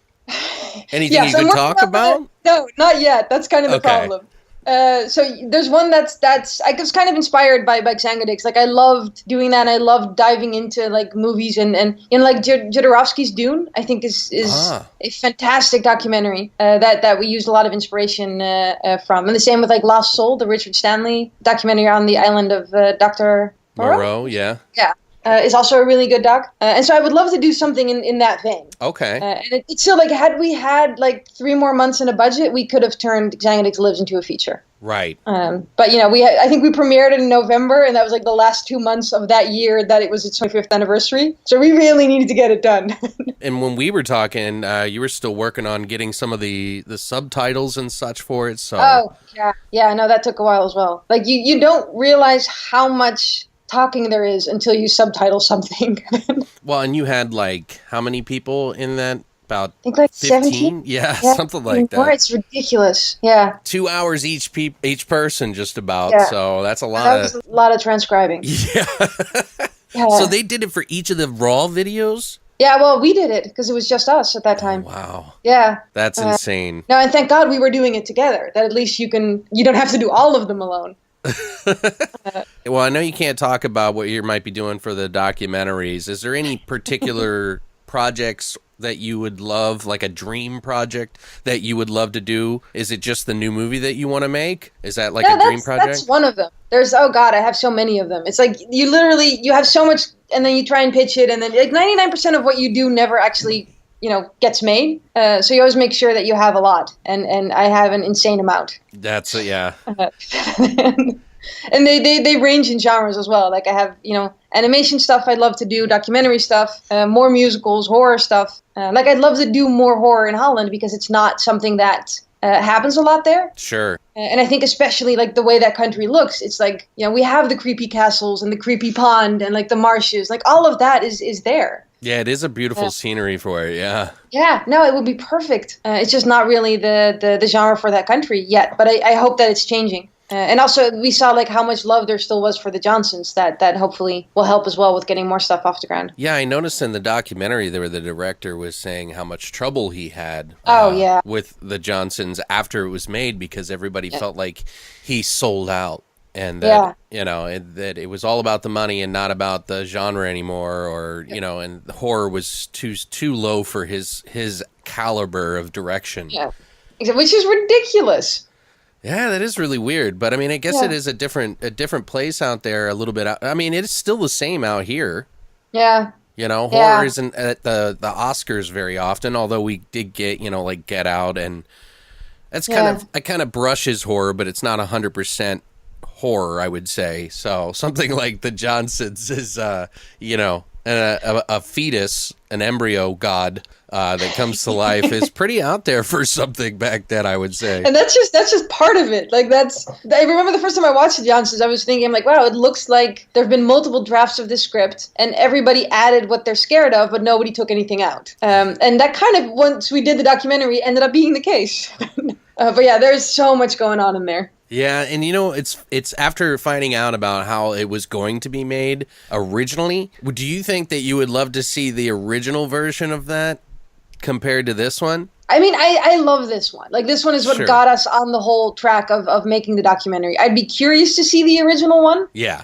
Anything you can talk about? No, not yet. That's kind of the problem. So there's one that's I was kind of inspired by Xangadix. Like I loved doing that. And I loved diving into like movies and like Jodorowsky's Dune. I think is a fantastic documentary that we used a lot of inspiration from. And the same with like Lost Soul, the Richard Stanley documentary on the island of Dr. Moreau. Yeah. Is also a really good doc. And so I would love to do something in that vein. Okay. And it's still like, had we had like 3 more months in a budget, we could have turned Xangadix Lives into a feature. Right. But I think we premiered it in November, and that was like the last 2 months of that year that it was its 25th anniversary. So we really needed to get it done. And when we were talking, you were still working on getting some of the subtitles and such for it. So. Oh, yeah. Yeah, no, that took a while as well. Like you don't realize how much talking there is until you subtitle something. Well, and you had like how many people in that? About I think like 15? 17? Yeah, something like that. It's ridiculous. Yeah. 2 hours each person, just about. Yeah. So that's a lot. That was a lot of transcribing. Yeah. Yeah. So they did it for each of the raw videos? Yeah, well, we did it because it was just us at that time. Wow. Yeah. That's insane. No, and thank God we were doing it together. That at least you don't have to do all of them alone. Well, I know you can't talk about what you might be doing for the documentaries. Is there any particular projects that you would love, like a dream project that you would love to do? Is it just the new movie that you want to make? Is that like a dream project? That's one of them. There's, oh God, I have so many of them. It's like you have so much, and then you try and pitch it, and then like 99% of what you do never actually, gets made. So you always make sure that you have a lot, and I have an insane amount. That's yeah. And they range in genres as well. Like I have, animation stuff I'd love to do, documentary stuff, more musicals, horror stuff. Like I'd love to do more horror in Holland because it's not something that happens a lot there. Sure. And I think especially like the way that country looks, it's like, we have the creepy castles and the creepy pond and like the marshes, like all of that is there. Yeah, it is a beautiful scenery for it, yeah. Yeah, no, it would be perfect. It's just not really the genre for that country yet, but I hope that it's changing. And also, we saw like how much love there still was for the Johnsons that hopefully will help as well with getting more stuff off the ground. Yeah, I noticed in the documentary there the director was saying how much trouble he had with the Johnsons after it was made because everybody felt like he sold out. And that, that it was all about the money and not about the genre anymore, or, and the horror was too low for his caliber of direction. Yeah, which is ridiculous. Yeah, that is really weird. But I mean, I guess it is a different place out there a little bit. I mean, it's still the same out here. Yeah. You know, horror isn't at the Oscars very often, although we did get, like Get Out, and that's I kind of brushes horror, but it's not 100% horror, I would say. So something like The Johnsons is, a fetus, an embryo god that comes to life is pretty out there for something back then, I would say. And that's just part of it. Like I remember the first time I watched The Johnsons, I was thinking, I'm like, wow, it looks like there have been multiple drafts of this script and everybody added what they're scared of, but nobody took anything out. And that kind of, once we did the documentary, ended up being the case. But yeah, there's so much going on in there. Yeah, and it's after finding out about how it was going to be made originally, do you think that you would love to see the original version of that compared to this one? I mean, I love this one. Like, this one is what got us on the whole track of making the documentary. I'd be curious to see the original one. Yeah.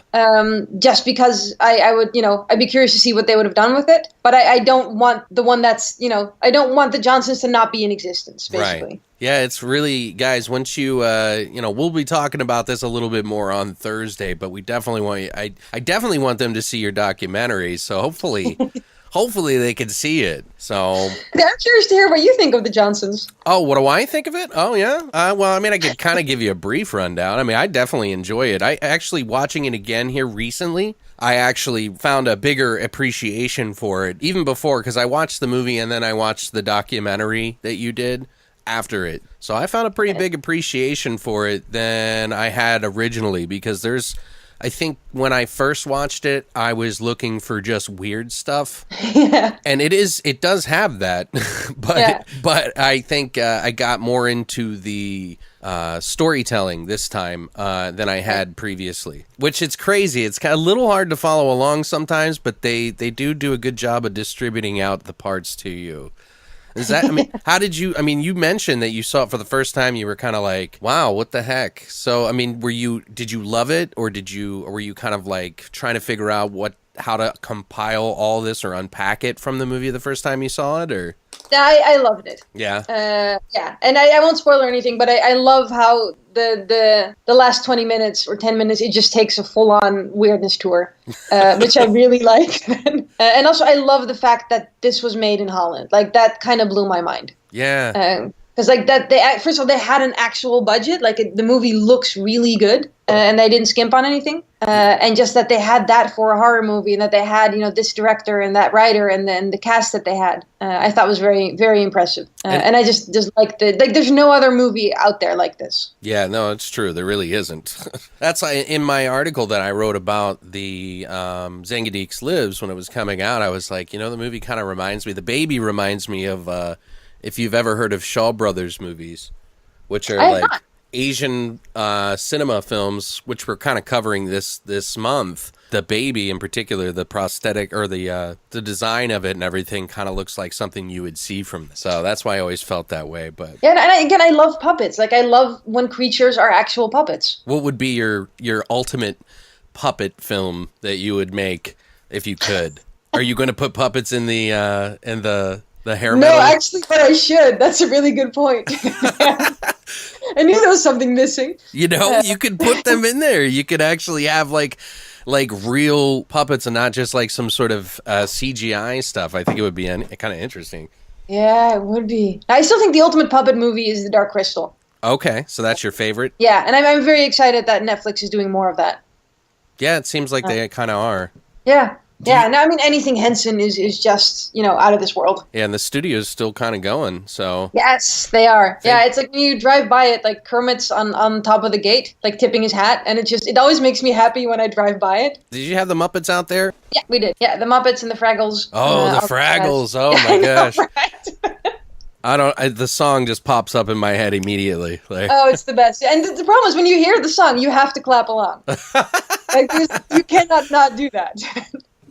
Just because I would, I'd be curious to see what they would have done with it. But I don't want the one that's, I don't want the Johnsons to not be in existence, basically. Right. Yeah, it's really, guys, once you, we'll be talking about this a little bit more on Thursday, but we definitely want, I definitely want them to see your documentary. So hopefully they can see it. So I'm curious to hear what you think of the Johnsons. Oh, what do I think of it? Oh, yeah. Well, I mean, I could kind of give you a brief rundown. I mean, I definitely enjoy it. I actually, watching it again here recently, I actually found a bigger appreciation for it, even before, because I watched the movie and then I watched the documentary that you did after it. So I found a pretty big appreciation for it than I had originally, because I think when I first watched it, I was looking for just weird stuff. Yeah. And it does have that. But I think I got more into the storytelling this time than I had previously, which it's crazy. It's kind of a little hard to follow along sometimes, but they do a good job of distributing out the parts to you. Is that, I mean, how did you, I mean, you mentioned that you saw it for the first time, you were kind of like, wow, what the heck? So, I mean, did you love it, or were you kind of like trying to figure out how to compile all this or unpack it from the movie the first time you saw it, or? I loved it. Yeah. Yeah, and I won't spoil or anything, but I love how the last 20 minutes or 10 minutes, it just takes a full-on weirdness tour, which I really like. And also, I love the fact that this was made in Holland. Like, that kind of blew my mind. Yeah. Because like that, first of all, they had an actual budget. Like the movie looks really good, and they didn't skimp on anything. And just that they had that for a horror movie, and that they had this director and that writer, and then the cast that they had, I thought was very, very impressive. And I just like there's no other movie out there like this. Yeah, no, it's true. There really isn't. That's in my article that I wrote about the Xangadix Lives when it was coming out. I was like, the movie kind of reminds me. The baby reminds me of. If you've ever heard of Shaw Brothers movies, which are like Asian cinema films, which we're kind of covering this month. The baby in particular, the prosthetic or the design of it and everything kind of looks like something you would see from this. So that's why I always felt that way. But yeah, and again, I love puppets. Like, I love when creatures are actual puppets. What would be your ultimate puppet film that you would make if you could? Are you going to put puppets in the hair metal? No, actually, but I should. That's a really good point. I knew there was something missing. You could put them in there. You could actually have like real puppets and not just like some sort of CGI stuff. I think it would be kind of interesting. Yeah, it would be. I still think the ultimate puppet movie is The Dark Crystal. Okay, so that's your favorite? Yeah, and I'm very excited that Netflix is doing more of that. Yeah, it seems like they kind of are. Yeah. Yeah, no, I mean, anything Henson is just, out of this world. Yeah, and the studio's still kind of going, so... Yes, they are. Yeah, it's like when you drive by it, like Kermit's on top of the gate, like tipping his hat, and it always makes me happy when I drive by it. Did you have the Muppets out there? Yeah, we did. Yeah, the Muppets and the Fraggles. Oh, the Fraggles. Oh, my gosh. Right? The song just pops up in my head immediately. Like. Oh, it's the best. And the problem is when you hear the song, you have to clap along. Like, you cannot not do that.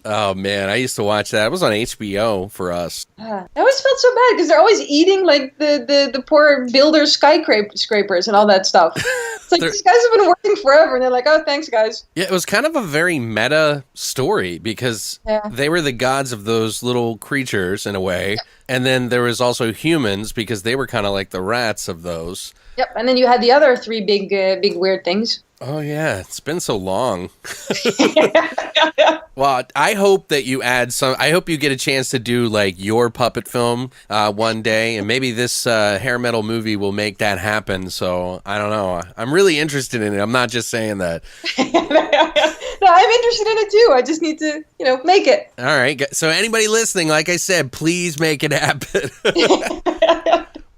Oh man, I used to watch that. It was on HBO for us. I always felt so bad because they're always eating like the poor builder skyscrapers and all that stuff. It's like these guys have been working forever, and they're like, "Oh, thanks, guys." Yeah, it was kind of a very meta story because Yeah. they were the gods of those little creatures in a way, and then there was also humans because they were kind of like the rats of those. Yep, and then you had the other three big weird things. Oh yeah, it's been so long. Well, I hope that you add some. I hope you get a chance to do like your puppet film one day, and maybe this hair metal movie will make that happen. So I don't know. I'm really interested in it. I'm not just saying that. No, I'm interested in it too. I just need to, make it. All right. So anybody listening, like I said, please make it happen.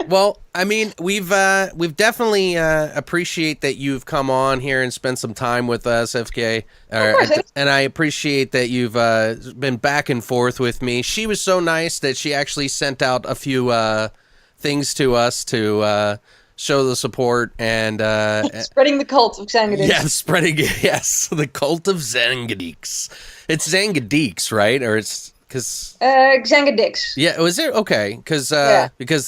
Well, I mean, we've definitely appreciate that you've come on here and spent some time with us, FK. And I appreciate that you've been back and forth with me. She was so nice that she actually sent out a few things to us to show the support and spreading the cult of Xangadix. Yeah, the cult of Xangadix. It's Xangadix, right? Or it's because Xangadix. Yeah, was it okay? Because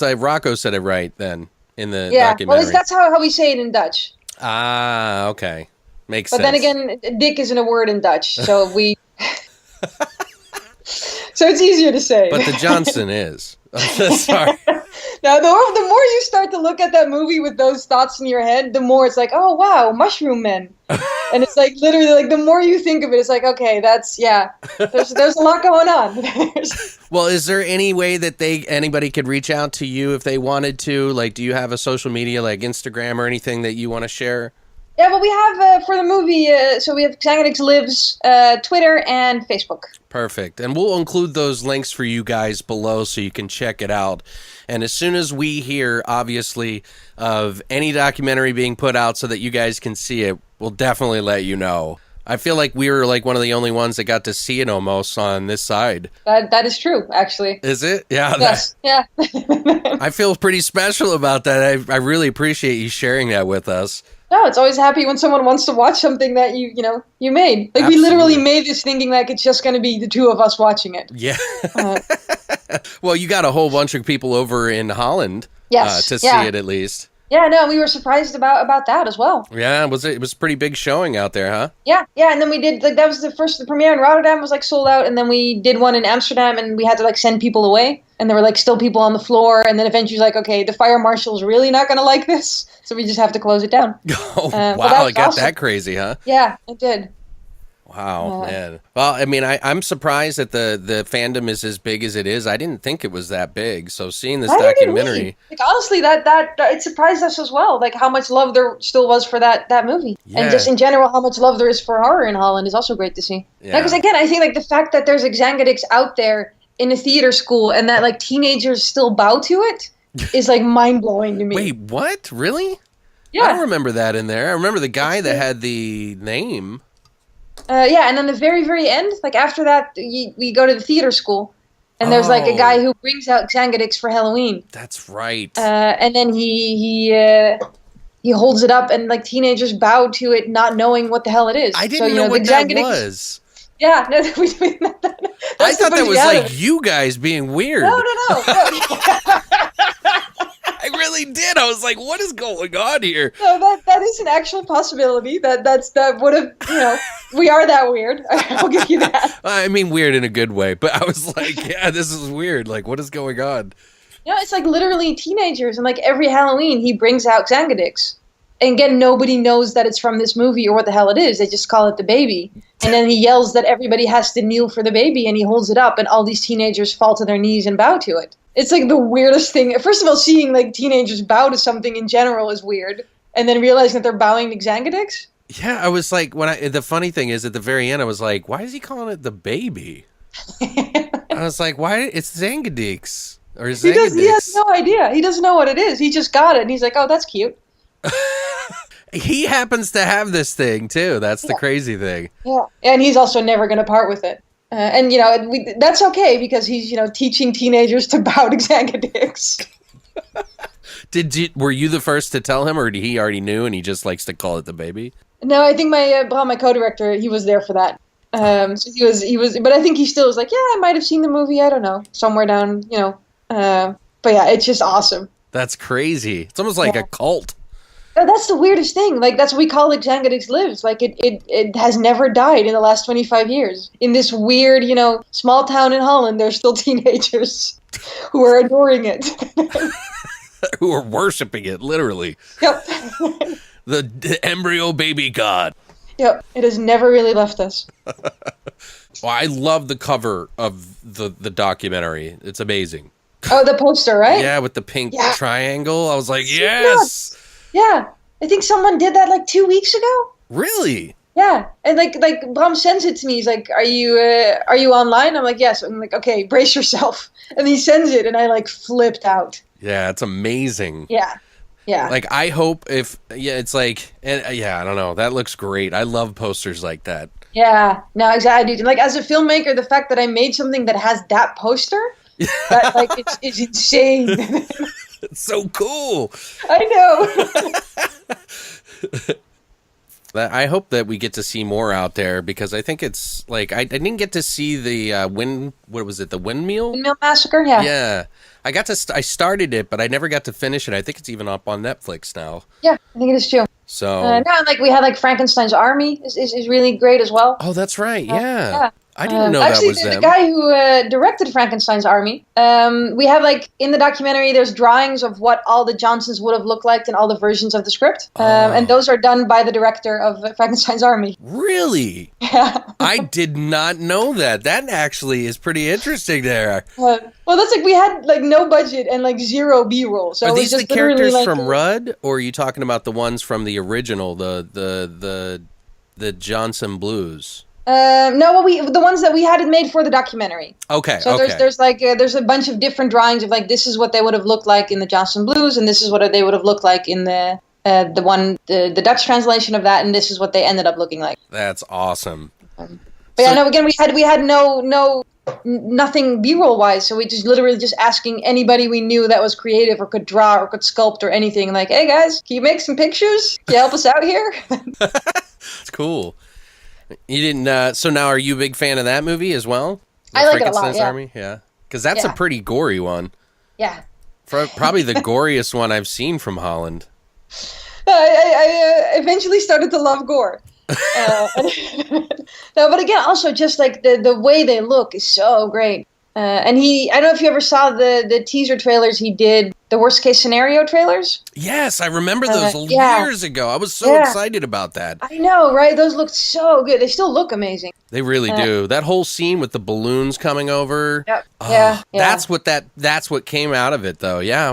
Rocco said it right then in the Well, documentary. that's how we say it in Dutch. Ah, okay, makes sense. But then again, dick isn't a word in Dutch, so we. So it's easier to say. But the Johnson is. I'm sorry. Now, the more you start to look at that movie with those thoughts in your head, the more it's like, oh wow, mushroom men. And it's like literally like the more you think of it, it's like, okay, that's there's a lot going on. Well, is there any way that anybody could reach out to you if they wanted to? Like, do you have a social media like Instagram or anything that you want to share? Yeah, well, we have for the movie, so we have Xangadix Lives, Twitter, and Facebook. Perfect. And we'll include those links for you guys below so you can check it out. And as soon as we hear, obviously, of any documentary being put out so that you guys can see it, we'll definitely let you know. I feel like we were like one of the only ones that got to see it almost on this side. That is true, actually. Is it? Yeah. Yes. Yeah. I feel pretty special about that. I really appreciate you sharing that with us. No, it's always happy when someone wants to watch something that you made. Like, Absolutely. We literally made this thinking like it's just going to be the two of us watching it. Yeah. Well, you got a whole bunch of people over in Holland to see it at least. Yeah, no, we were surprised about that as well. Yeah, it was a pretty big showing out there, huh? Yeah, and then we did, like, that was the premiere in Rotterdam was, like, sold out, and then we did one in Amsterdam, and we had to, like, send people away, and there were, like, still people on the floor, and then eventually, like, okay, the fire marshal's really not going to like this, so we just have to close it down. Oh, wow, it got awesome. that crazy, huh? Yeah, it did. Wow, man. Well, I mean, I'm surprised that the fandom is as big as it is. I didn't think it was that big. So seeing this documentary, like, honestly, that it surprised us as well. Like how much love there still was for that movie, and just in general, how much love there is for horror in Holland is also great to see. Yeah, because again, I think like the fact that there's a Xangadix out there in a theater school and that like teenagers still bow to it is like mind blowing to me. Wait, what? Really? Yeah, I don't remember that in there. I remember the guy that had the name. Yeah, and then the very, very end, like after that, we go to the theater school, and there's like a guy who brings out Xangadix for Halloween. That's right. And then he holds it up, and like teenagers bow to it, not knowing what the hell it is. I didn't know what that was. Yeah, no, I thought that was like you guys being weird. No. I really did. I was like, what is going on here? No, that is an actual possibility. That would have, we are that weird. I'll give you that. I mean, weird in a good way, but I was like, yeah, this is weird. Like, what is going on? It's like literally teenagers, and like every Halloween he brings out Xangadix. And again, nobody knows that it's from this movie or what the hell it is. They just call it the baby. And then he yells that everybody has to kneel for the baby, and he holds it up, and all these teenagers fall to their knees and bow to it. It's like the weirdest thing. First of all, seeing like teenagers bow to something in general is weird. And then realizing that they're bowing to Xangadix. Yeah, I was like, the funny thing is at the very end, I was like, why is he calling it the baby? I was like, why? It's Xangadix. Or Xangadix. He has no idea. He doesn't know what it is. He just got it, and he's like, oh, that's cute. He happens to have this thing, too. That's the crazy thing. Yeah, and he's also never going to part with it. And, that's okay because he's, teaching teenagers to bow to Xangadix. Were you the first to tell him, or did he already knew and he just likes to call it the baby? No, I think my co-director, he was there for that. So he was, but I think he still was like, yeah, I might have seen the movie. I don't know, somewhere down, but yeah, it's just awesome. That's crazy. It's almost like a cult. That's the weirdest thing. Like, that's what we call it, Xangadix Lives. Like, it has never died in the last 25 years. In this weird, small town in Holland, there's still teenagers who are adoring it. Who are worshiping it, literally. Yep. The embryo baby God. Yep. It has never really left us. Well, I love the cover of the documentary. It's amazing. Oh, the poster, right? Yeah, with the pink triangle. I was like, It's yes! nuts. Yeah. I think someone did that like 2 weeks ago. Really? Yeah. And like Bram sends it to me. He's like, are you online? I'm like, yes. I'm like, okay, brace yourself. And he sends it and I like flipped out. Yeah, it's amazing. Yeah. Yeah. Like, I hope it's like, I don't know. That looks great. I love posters like that. Yeah. No, exactly. And like, as a filmmaker, the fact that I made something that has that poster, that like, it's insane. It's so cool. I know. I hope that we get to see more out there, because I think it's like, I didn't get to see the the Windmill? Windmill Massacre, yeah. Yeah. I started it, but I never got to finish it. I think it's even up on Netflix now. Yeah, I think it is too. So no, like we had like Frankenstein's Army is really great as well. Oh, that's right. Yeah. Yeah. I didn't know actually, that was them. The guy who directed Frankenstein's Army, we have like in the documentary, there's drawings of what all the Johnsons would have looked like in all the versions of the script. And those are done by the director of Frankenstein's Army. Really? Yeah. I did not know that. That actually is pretty interesting there. Well, that's like we had like no budget and like zero B-roll. So Are it was these just the characters like, from Rudd, or are you talking about the ones from the original, the Johnson Blues? No, the ones that we had it made for the documentary. Okay. So okay. there's like there's a bunch of different drawings of like this is what they would have looked like in the Johnson Blues, and this is what they would have looked like in the Dutch translation of that, and this is what they ended up looking like. That's awesome. But yeah, no. Again, we had nothing B-roll wise, so we just literally just asking anybody we knew that was creative or could draw or could sculpt or anything. Like, hey guys, can you make some pictures? Can you help us out here? It's cool. You didn't. So now, are you a big fan of that movie as well? The I like it a lot. Yeah. Army? Yeah, because that's a pretty gory one. Yeah. Probably the goriest one I've seen from Holland. I eventually started to love gore. No, but again, also just like the way they look is so great. And I don't know if you ever saw the teaser trailers he did, the worst case scenario trailers. Yes, I remember those years ago. I was so excited about that. I know, right? Those looked so good. They still look amazing. They really do. That whole scene with the balloons coming over. Yep. Oh, that's what came out of it, though. Yeah, I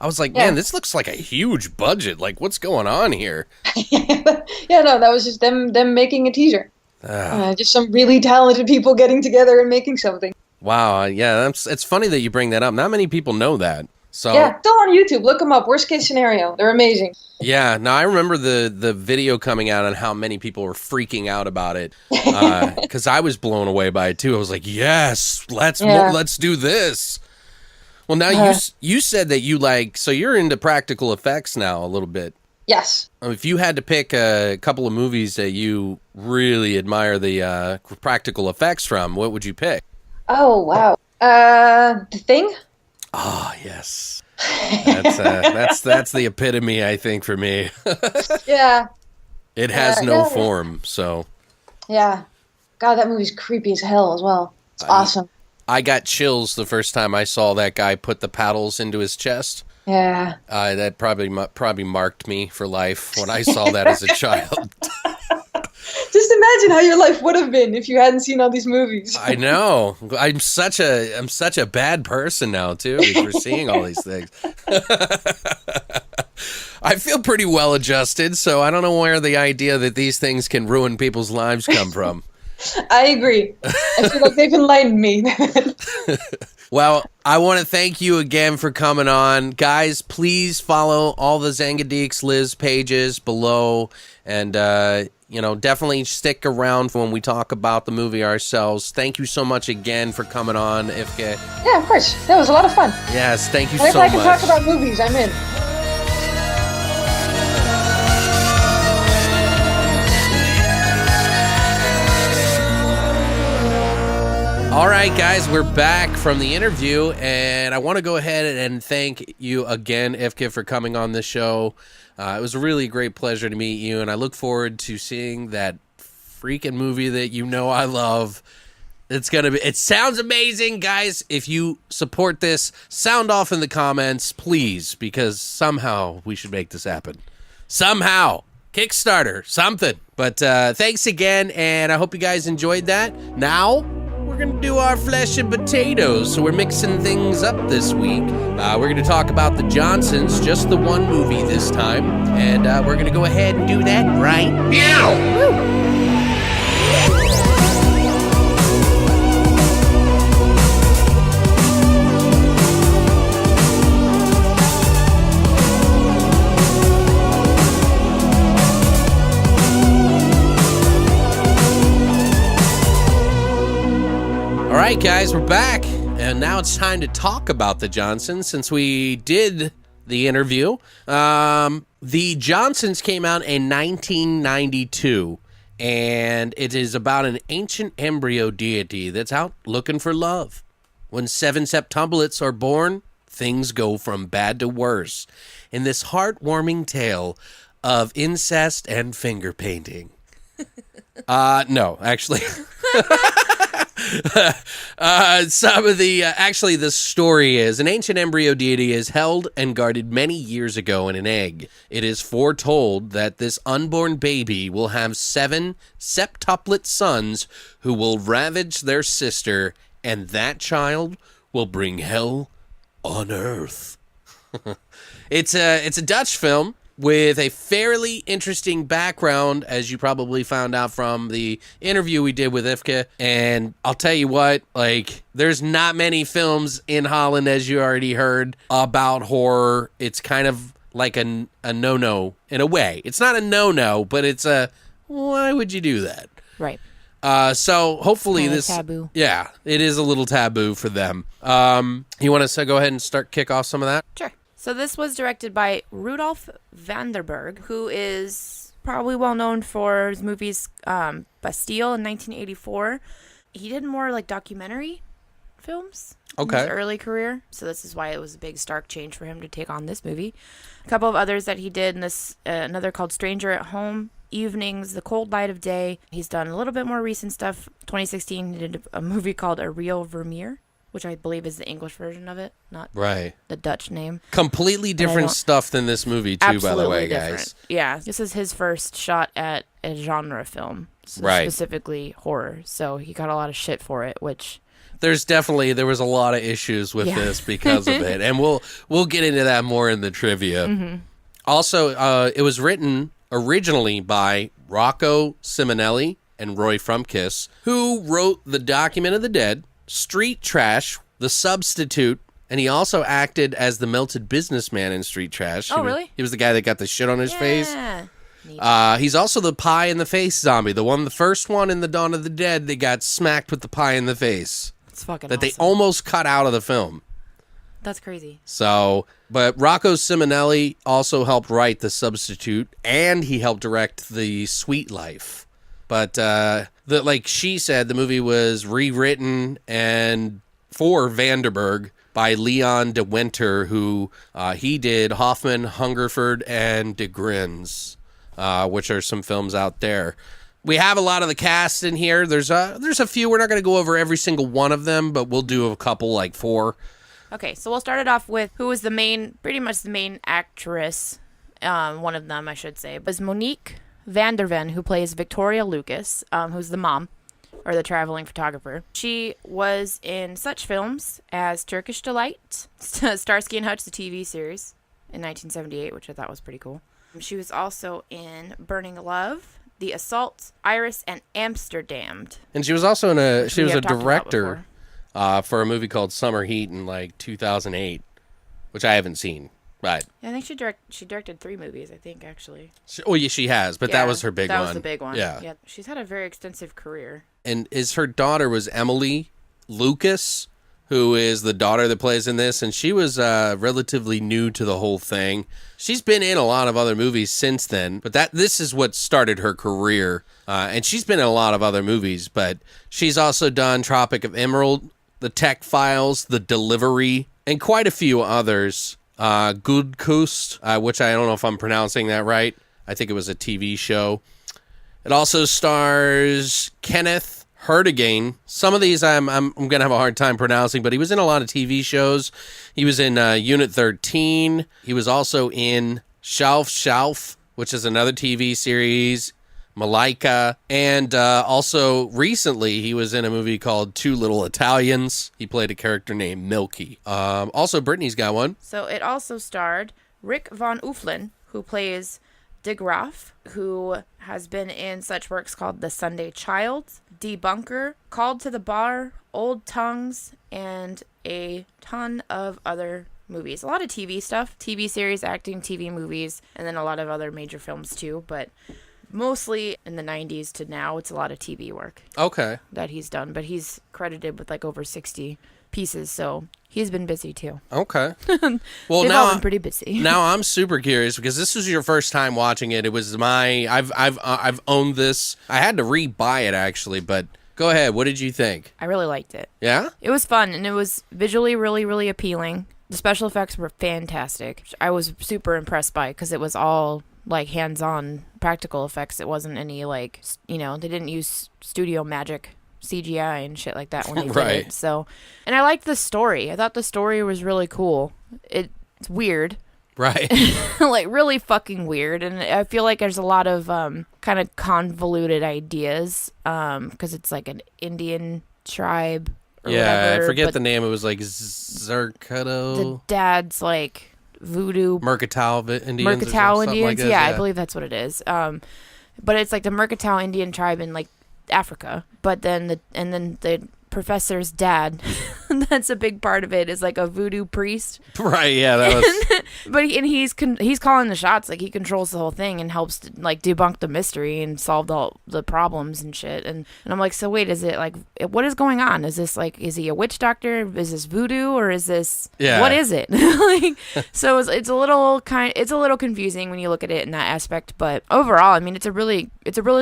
was like, man, this looks like a huge budget. Like, what's going on here? Yeah, no, that was just them making a teaser. Just some really talented people getting together and making something. Wow, yeah, it's funny that you bring that up. Not many people know that. So yeah, still on YouTube. Look them up. Worst case scenario. They're amazing. Yeah, no, I remember the video coming out and how many people were freaking out about it, because I was blown away by it too. I was like, yes, let's do this. Well, now you said that you so you're into practical effects now a little bit. Yes. If you had to pick a couple of movies that you really admire the practical effects from, what would you pick? Oh, wow. The Thing? Oh, yes. That's the epitome, I think, for me. Yeah. It has no form, so. Yeah. God, that movie's creepy as hell as well. It's awesome. I got chills the first time I saw that guy put the paddles into his chest. Yeah. That probably marked me for life when I saw that as a child. Just imagine how your life would have been if you hadn't seen all these movies. I know. I'm such a bad person now too for seeing all these things. I feel pretty well adjusted, so I don't know where the idea that these things can ruin people's lives come from. I agree. I feel like they've enlightened me. Well, I want to thank you again for coming on. Guys, please follow all the Xangadix Lives pages below, and definitely stick around when we talk about the movie ourselves. Thank you so much again for coming on, Yfke. Yeah, of course. That was a lot of fun. Yes, thank you so much. If I can talk about movies, I'm in. All right, guys, we're back from the interview, and I want to go ahead and thank you again, Yfke, for coming on this show. It was a really great pleasure to meet you, and I look forward to seeing that freaking movie that you know I love. It sounds amazing, guys. If you support this, sound off in the comments, please, because somehow we should make this happen. Somehow. Kickstarter, something. But thanks again, and I hope you guys enjoyed that. Now, we're going to do our flesh and potatoes, so we're mixing things up this week. We're going to talk about the Johnsons, just the one movie this time, and we're going to go ahead and do that right now. All right, guys, we're back, and now it's time to talk about the Johnsons since we did the interview. The Johnsons came out in 1992, and it is about an ancient embryo deity that's out looking for love. When 7 septuplets are born, things go from bad to worse in this heartwarming tale of incest and finger painting. No, actually... the story is an ancient embryo deity is held and guarded many years ago in an egg. It is foretold that this unborn baby will have 7 septuplet sons who will ravage their sister, and that child will bring hell on earth. It's a Dutch film with a fairly interesting background, as you probably found out from the interview we did with Yfke. And I'll tell you what, there's not many films in Holland, as you already heard, about horror. It's kind of like a no-no in a way. It's not a no-no, but it's why would you do that? Right. So hopefully Kinda this... taboo. Yeah, it is a little taboo for them. You want to go ahead and kick off some of that? Sure. So this was directed by Rudolf Vanderberg, who is probably well known for his movies Bastille in 1984. He did more documentary films in his early career, so this is why it was a big stark change for him to take on this movie. A couple of others that he did in this, another called Stranger at Home, Evenings, The Cold Light of Day. He's done a little bit more recent stuff. 2016, he did a movie called A Real Vermeer, which I believe is the English version of it, not the Dutch name. Completely different stuff than this movie, too, by the way, different. guys. Yeah, this is his first shot at a genre film, specifically horror. So he got a lot of shit for it, which... There was a lot of issues with this because of it, and we'll get into that more in the trivia. Mm-hmm. Also, it was written originally by Rocco Simonelli and Roy Frumkiss, who wrote The Document of the Dead, Street Trash, The Substitute, and he also acted as the melted businessman in Street Trash. Really? He was the guy that got the shit on his face. Neat. He's also the pie in the face zombie, the first one in the Dawn of the Dead. They got smacked with the pie in the face. It's fucking that awesome. They almost cut out of the film. That's crazy. So, but Rocco Simonelli also helped write The Substitute, and he helped direct The Sweet Life. But like she said, the movie was rewritten and for Vanderberg by Leon de Winter, who he did Hoffman, Hungerford, and De Grins, which are some films out there. We have a lot of the cast in here. There's a few. We're not going to go over every single one of them, but we'll do a couple, 4. Okay, so we'll start it off with who was pretty much the main actress. One of them, I should say, was Monique Van der Ven, who plays Victoria Lucas, who's the mom, or the traveling photographer. She was in such films as Turkish Delight, Starsky and Hutch, the TV series, in 1978, which I thought was pretty cool. She was also in Burning Love, The Assault, Iris, and Amsterdammed. And she was also a director for a movie called Summer Heat in 2008, which I haven't seen. Right. Yeah, I think she directed 3 movies, I think, actually. She has, but that was her big one. That was the big one. Yeah. She's had a very extensive career. And her daughter was Emily Lucas, who is the daughter that plays in this, and she was relatively new to the whole thing. She's been in a lot of other movies since then, but this is what started her career. And she's been in a lot of other movies, but she's also done Tropic of Emerald, The Tech Files, The Delivery, and quite a few others. Good Coast, which I don't know if I'm pronouncing that right. I think it was a TV show. It also stars Kenneth Hurtigain. Some of these I'm going to have a hard time pronouncing, but he was in a lot of TV shows. He was in Unit 13. He was also in Shelf, which is another TV series. Malika. And also recently he was in a movie called Two Little Italians. He played a character named Milky. Also, Brittany's got one. So it also starred Rick Van Oefelen, who plays De Graaf, who has been in such works called The Sunday Child, Debunker, Called to the Bar, Old Tongues, and a ton of other movies. A lot of TV stuff, TV series, acting, TV movies, and then a lot of other major films too, but mostly in the 90s to now, it's a lot of TV work. Okay. That he's done, but he's credited with like over 60 pieces, so he's been busy too. Okay. Well, They've now all been pretty busy. Now I'm super curious because this was your first time watching it. It was I've owned this. I had to re-buy it actually, but go ahead. What did you think? I really liked it. Yeah? It was fun, and it was visually really, really appealing. The special effects were fantastic. I was super impressed by it because it was all like hands-on practical effects. It wasn't any like, they didn't use studio magic CGI and shit like that when they did Right. it. So, and I liked the story. I thought the story was really cool. It's weird. Right. Like really fucking weird, and I feel like there's a lot of kind of convoluted ideas because it's like an Indian tribe or Yeah, whatever, I forget but the name. It was like Zerkato. the dad's like voodoo Mercantile Indians. Mercantile or something Indians. like this, Yeah, I believe that's what it is. But it's like the Mercantile Indian tribe in like Africa. But then the professor's dad, that's a big part of it, is like a voodoo priest. Right, yeah, that was... But he's calling the shots. Like he controls the whole thing and helps to, like debunk the mystery and solve all the problems and shit. And I'm like, so wait, is it like, what is going on? Is this like, is he a witch doctor? Is this voodoo or is this, what is it? Like, so it's a little confusing when you look at it in that aspect. But overall, I mean, it's a really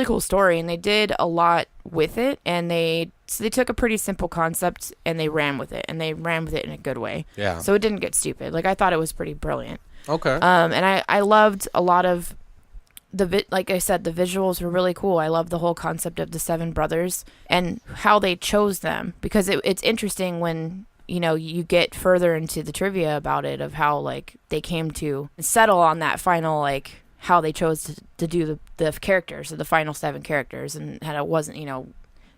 cool story, and they did a lot with it, and they took a pretty simple concept and they ran with it, and they ran with it in a good way. Yeah. So it didn't get stupid. Like I thought it was pretty brilliant. Okay. And I loved a lot of like I said, the visuals were really cool. I love the whole concept of the 7 brothers and how they chose them, because it's interesting when you get further into the trivia about it, of how like they came to settle on that final, like how they chose to do the characters, so the final 7 characters, and how it wasn't,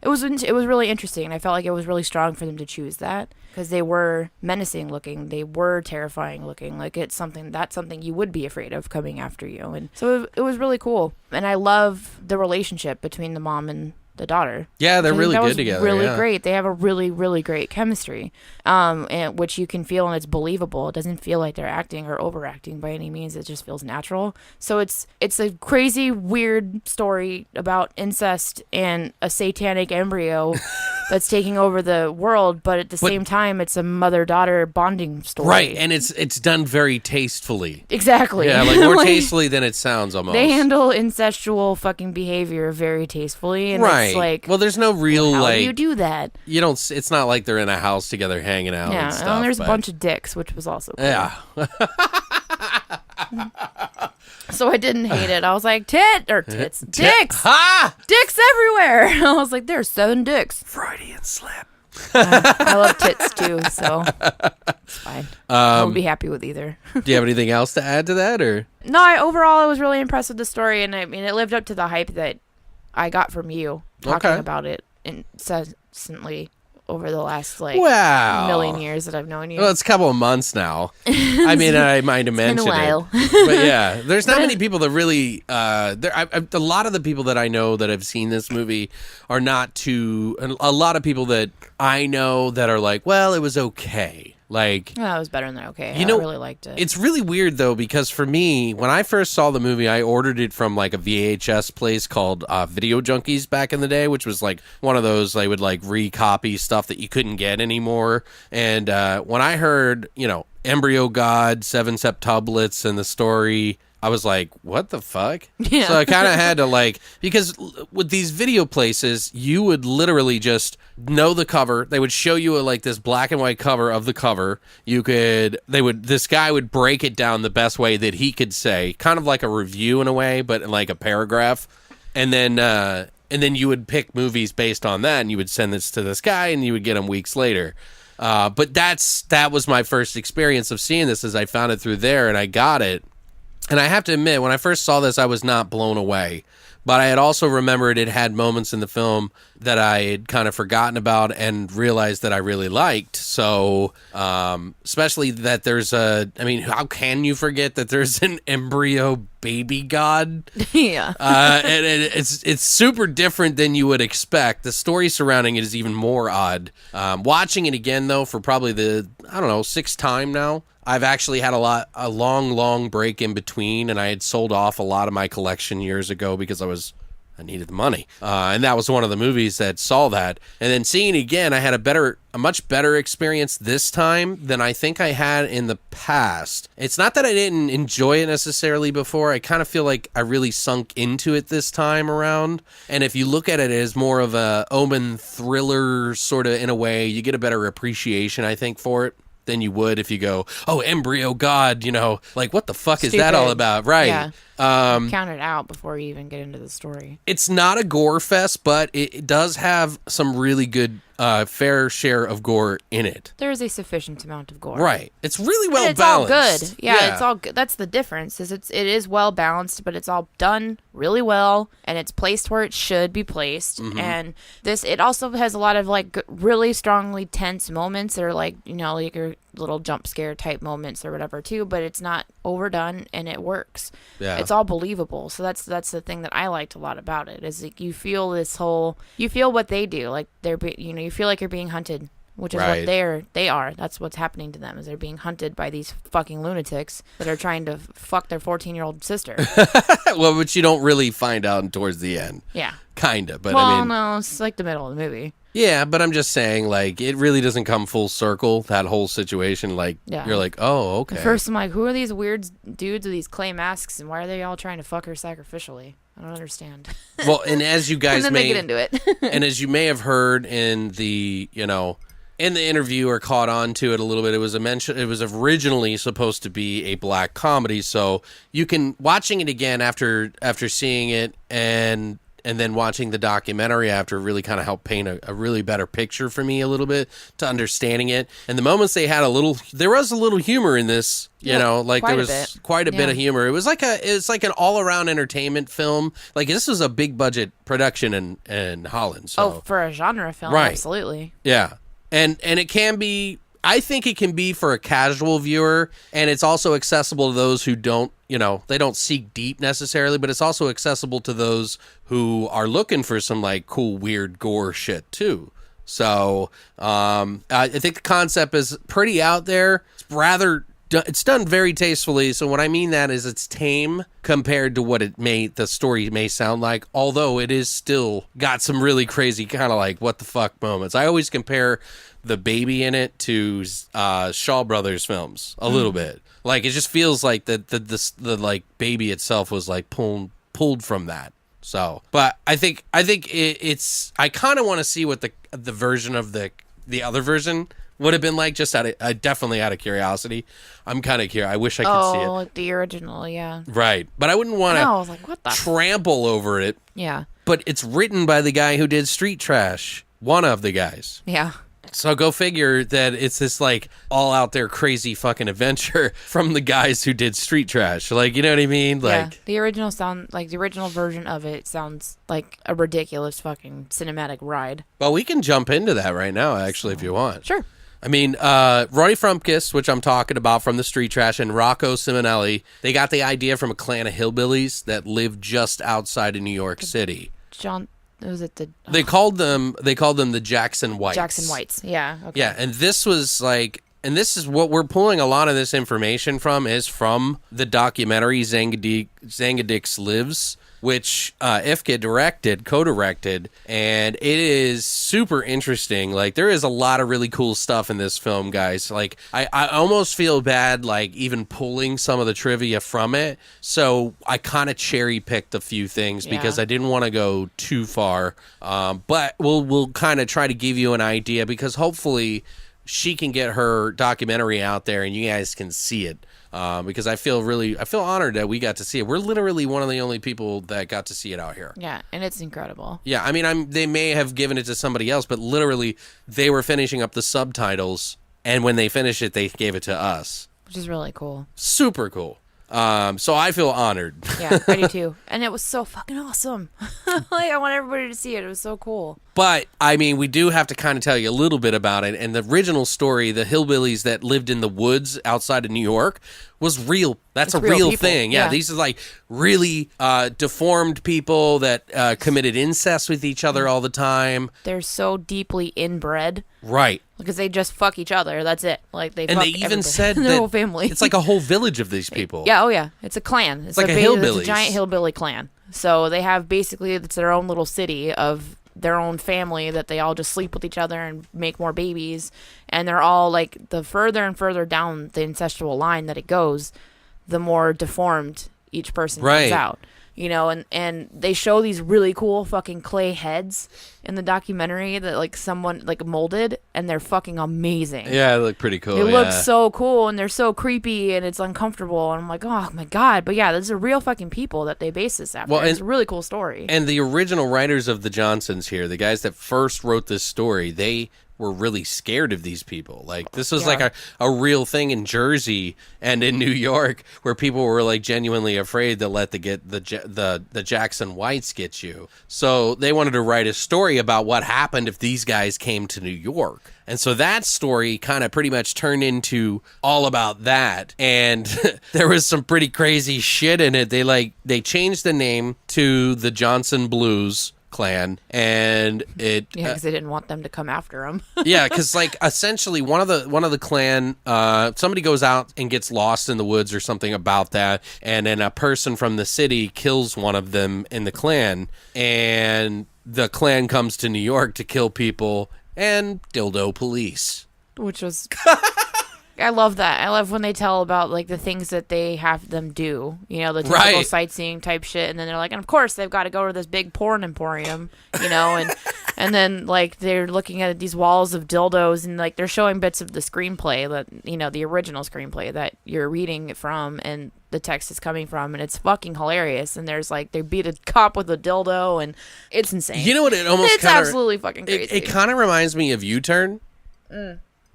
it was really interesting, and I felt like it was really strong for them to choose that, because they were menacing looking, they were terrifying looking, like that's something you would be afraid of coming after you, and so it was really cool. And I love the relationship between the mom and the daughter. Yeah, they're really good together. Really yeah. great. They have a really, really great chemistry, and which you can feel, and it's believable. It doesn't feel like they're acting or overacting by any means. It just feels natural. So it's a crazy, weird story about incest and a satanic embryo that's taking over the world, but at the same time, it's a mother-daughter bonding story. Right, and it's done very tastefully. Exactly. Yeah, like more tastefully than it sounds almost. They handle incestual fucking behavior very tastefully, and right. it's like, well, there's no real how like do you do that? You don't. It's not like they're in a house together hanging out. Yeah, and stuff, and there's but... a bunch of dicks, which was also cool. Yeah. So I didn't hate it. I was like, tits, dicks, Ha! dicks everywhere. I was like, there's 7 dicks. Freudian slip. I love tits too, so it's fine. I won't be happy with either. Do you have anything else to add to that, or? No, overall, I was really impressed with the story, and I mean, it lived up to the hype that I got from you talking about it incessantly over the last million years that I've known you. Well, it's a couple of months now. I mean, I might have mentioned been a while. it, but yeah, there's not many people that really. A lot of the people that I know that have seen this movie are not too. A lot of people that I know that are like, well, it was okay. Like, that was better than okay. You know, I really liked it. it's really weird though, because for me, when I first saw the movie, I ordered it from like a VHS place called Video Junkies back in the day, which was like one of those they would like recopy stuff that you couldn't get anymore. And when I heard, Embryo God, 7 septuplets, and the story, I was like, what the fuck? Yeah. So I kind of had to because with these video places, you would literally just know the cover. They would show you this black and white cover of the cover. This guy would break it down the best way that he could say, kind of like a review in a way, but in like a paragraph. And then you would pick movies based on that, and you would send this to this guy, and you would get them weeks later. But that was my first experience of seeing this, as I found it through there, and I got it. And I have to admit, when I first saw this, I was not blown away. But I had also remembered it had moments in the film that I had kind of forgotten about and realized that I really liked. So, especially that how can you forget that there's an embryo baby god? Yeah. And it's super different than you would expect. The story surrounding it is even more odd. Watching it again, though, for probably the, 6th time now, I've actually had a long break in between, and I had sold off a lot of my collection years ago because I needed the money. And that was one of the movies that saw that. And then seeing it again, I had a much better experience this time than I think I had in the past. It's not that I didn't enjoy it necessarily before. I kind of feel like I really sunk into it this time around. And if you look at it as more of a Omen thriller sort of in a way, you get a better appreciation, I think, for it than you would if you go, oh, embryo god, what the fuck is that all about? Right. Yeah. Count it out before you even get into the story. It's not a gore fest, but it does have some really good fair share of gore in it. There is a sufficient amount of gore. Right. It's really well it's balanced. All good. Yeah, it's all good. That's the difference. It is well balanced, but it's all done really well, and it's placed where it should be placed. Mm-hmm. And it also has a lot of really strongly tense moments, or your little jump scare type moments or whatever too. But it's not overdone, and it works. Yeah. It's all believable. So that's the thing that I liked a lot about it, is you feel what they do, you feel like you're being hunted, which is right. what they are. That's what's happening to them, is they're being hunted by these fucking lunatics that are trying to fuck their 14-year-old sister. Well, but you don't really find out towards the end. Yeah. Kinda, but no, it's like the middle of the movie. Yeah, but I'm just saying, it really doesn't come full circle, that whole situation. You're like, oh, okay. At first, I'm like, who are these weird dudes with these clay masks, and why are they all trying to fuck her sacrificially? I don't understand. Well, and as you guys and then they get into it. And as you may have heard in the, in the interview or caught on to it a little bit, it was originally supposed to be a black comedy, so you can, watching it again after seeing it and then watching the documentary after really kind of helped paint a really better picture for me a little bit to understanding it. And the moments they had there was a little humor in this, there was quite a bit of humor. It was like an all around entertainment film. This was a big budget production in Holland. So. For a genre film, right. Absolutely. Yeah. And it can be, I think it can be for a casual viewer, and it's also accessible to those who don't, they don't seek deep necessarily, but it's also accessible to those who are looking for some cool, weird gore shit too. So I think the concept is pretty out there. It's done very tastefully. So what I mean that is it's tame compared to what the story may sound like, although it is still got some really crazy kind of what the fuck moments. I always compare the baby in it to Shaw Brothers films a little bit. It just feels like the baby itself was pulled from that. So, but I think it's I kind of want to see what the version of the other version would have been like, just definitely out of curiosity. I'm kind of curious. I wish I could see it. Oh, the original, yeah. Right. But I wouldn't want to I was like, what the trample over it. Yeah. But it's written by the guy who did Street Trash. One of the guys. Yeah. So go figure that it's this all out there crazy fucking adventure from the guys who did Street Trash. You know what I mean? Yeah. The original version of it sounds like a ridiculous fucking cinematic ride. Well, we can jump into that right now, actually, if you want. Sure. I mean, Ronnie Frumpkus, which I'm talking about from the Street Trash, and Rocco Simonelli, they got the idea from a clan of hillbillies that lived just outside of New York City. Was it They called them the Jackson Whites. Jackson Whites, yeah. Okay. Yeah, and this was and this is what we're pulling a lot of this information from, is from the documentary Xangadix Lives, which Yfke co-directed, and it is super interesting. Like, there is a lot of really cool stuff in this film, guys. Like, I almost feel bad, like, even pulling some of the trivia from it, so I kind of cherry-picked a few things because I didn't want to go too far, but we'll kind of try to give you an idea, because hopefully she can get her documentary out there and you guys can see it. Because I feel honored that we got to see it. We're literally one of the only people that got to see it out here. Yeah, and it's incredible. Yeah, I mean, they may have given it to somebody else, but literally they were finishing up the subtitles, and when they finished it, they gave it to us. Which is really cool. Super cool. So I feel honored. Yeah, I do too. And it was so fucking awesome. Like, I want everybody to see it. It was so cool. But, I mean, we do have to kind of tell you a little bit about it. And the original story, the hillbillies that lived in the woods outside of New York, was real. That's a real thing. Yeah, these are like really deformed people that committed incest with each other all the time. They're so deeply inbred. Right. Because they just fuck each other. That's it. Like, they and fuck they even everybody. said their that whole family. It's like a whole village of these people. Yeah, oh yeah. It's a clan. It's like a hillbillies. It's a giant hillbilly clan. So they have basically, it's their own little city of their own family that they all just sleep with each other and make more babies. And they're all like, the further and further down the incestual line that it goes, the more deformed each person comes out. You know, and they show these really cool fucking clay heads in the documentary that like someone like molded, and they're fucking amazing. Yeah, they look pretty cool. They look so cool, and they're so creepy, and it's uncomfortable, and I'm like, oh my god. But yeah, these are real fucking people that they base this after. Well, it's a really cool story. And the original writers of the Johnsons here, the guys that first wrote this story, they were really scared of these people. Like, this was like a real thing in Jersey and in New York, where people were like genuinely afraid to let the Jackson Whites get you. So they wanted to write a story about what happened if these guys came to New York. And so that story kind of pretty much turned into all about that. And there was some pretty crazy shit in it. They changed the name to the Johnson Blues clan, and it because they didn't want them to come after them. Yeah, because like essentially one of the clan, somebody goes out and gets lost in the woods or something about that, and then a person from the city kills one of them in the clan, and the clan comes to New York to kill people and dildo police, which was I love that. I love when they tell about like the things that they have them do, you know, the typical sightseeing type shit, and then they're like, and of course they've got to go to this big porn emporium, you know, and then like they're looking at these walls of dildos, and like they're showing bits of the screenplay that, you know, the original screenplay that you're reading it from and the text is coming from, and it's fucking hilarious. And there's like, they beat a cop with a dildo, and it's insane. You know what? It's absolutely fucking crazy. It kind of reminds me of U-Turn.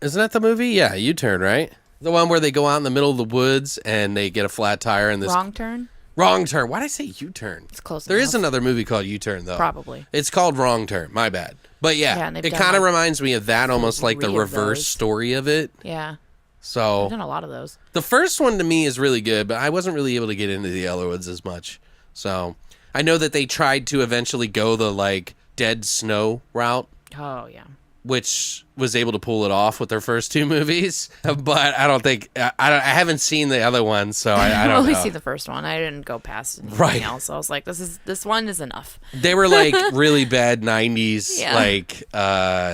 Isn't that the movie? Yeah, U-Turn, right? The one where they go out in the middle of the woods and they get a flat tire and this... Wrong Turn? Wrong Turn. Why did I say U-Turn? It's close There enough. is another movie called U-Turn, though. Probably. It's called Wrong Turn. My bad. But yeah it kind of reminds me of that, almost like the reverse story of it. Yeah. So... I've done a lot of those. The first one to me is really good, but I wasn't really able to get into the other ones as much. So I know that they tried to eventually go the, like, Dead Snow route. Oh, yeah. Which was able to pull it off with their first two movies, but I don't think I haven't seen the other one, so I don't know. I only see the first one. I didn't go past anything else. I was like, this one is enough. They were like really bad '90s, like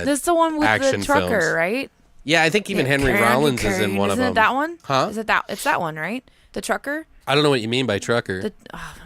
this is the one with action the trucker, films. Right? Yeah, I think even Henry Rollins is in one of them. Isn't it that one? Huh? Is it that? It's that one, right? The trucker. I don't know what you mean by trucker.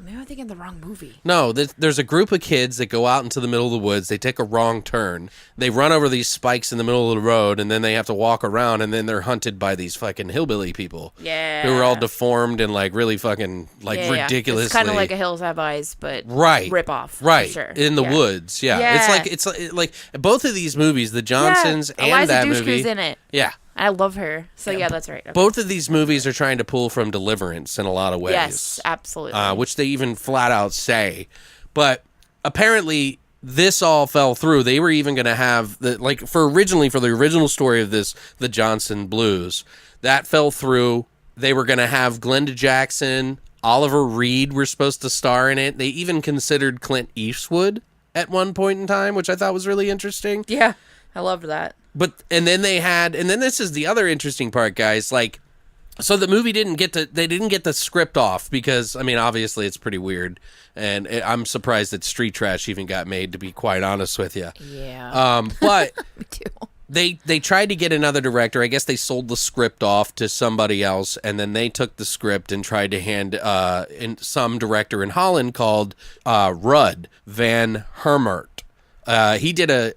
Maybe I'm thinking the wrong movie. No, there's a group of kids that go out into the middle of the woods. They take a wrong turn. They run over these spikes in the middle of the road, and then they have to walk around, and then they're hunted by these fucking hillbilly people. Yeah. Who are all deformed and like really fucking like ridiculously. It's kind of like A Hills Have Eyes, but rip off. Right. For sure. In the woods. Yeah. It's like both of these movies, the Johnsons and Eliza that Dushku's movie. in it. Yeah. I love her. So yeah, that's right. Okay. Both of these movies are trying to pull from Deliverance in a lot of ways. Yes, absolutely. Which they even flat out say. But apparently this all fell through. They were even going to have for the original story of this, the Johnson Blues, that fell through. They were going to have Glenda Jackson, Oliver Reed were supposed to star in it. They even considered Clint Eastwood at one point in time, which I thought was really interesting. Yeah, I loved that. And then this is the other interesting part, guys. Like, so the movie didn't get the script off because, I mean, obviously it's pretty weird, and I'm surprised that Street Trash even got made, to be quite honest with you. Yeah. But Me too. they tried to get another director. I guess they sold the script off to somebody else, and then they took the script and tried to hand in some director in Holland called Ruud van Hermert. He did a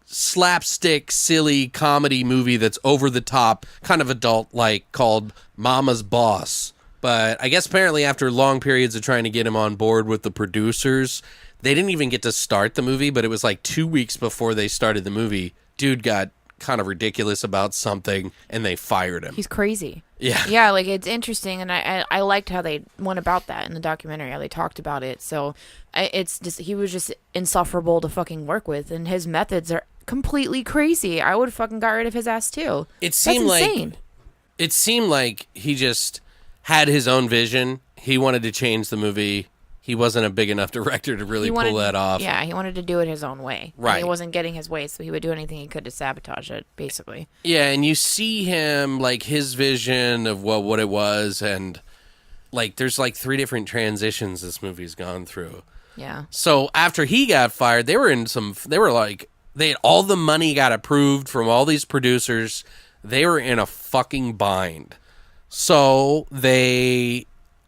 slapstick, silly comedy movie that's over the top, kind of adult-like, called Mama's Boss. But I guess apparently after long periods of trying to get him on board with the producers, they didn't even get to start the movie, but it was like 2 weeks before they started the movie. Dude got kind of ridiculous about something, and they fired him. He's crazy. Yeah. Yeah, like, it's interesting, and I liked how they went about that in the documentary, how they talked about it. So it's just, he was just insufferable to fucking work with, and his methods are completely crazy. I would have fucking got rid of his ass too. It seemed like he just had his own vision. He wanted to change the movie. He wasn't a big enough director to really pull that off. Yeah, he wanted to do it his own way. Right. And he wasn't getting his way, so he would do anything he could to sabotage it, basically. Yeah, and you see him, like, his vision of what it was, and, like, there's, like, 3 different transitions this movie's gone through. Yeah. So after he got fired, they had all the money got approved from all these producers. They were in a fucking bind. So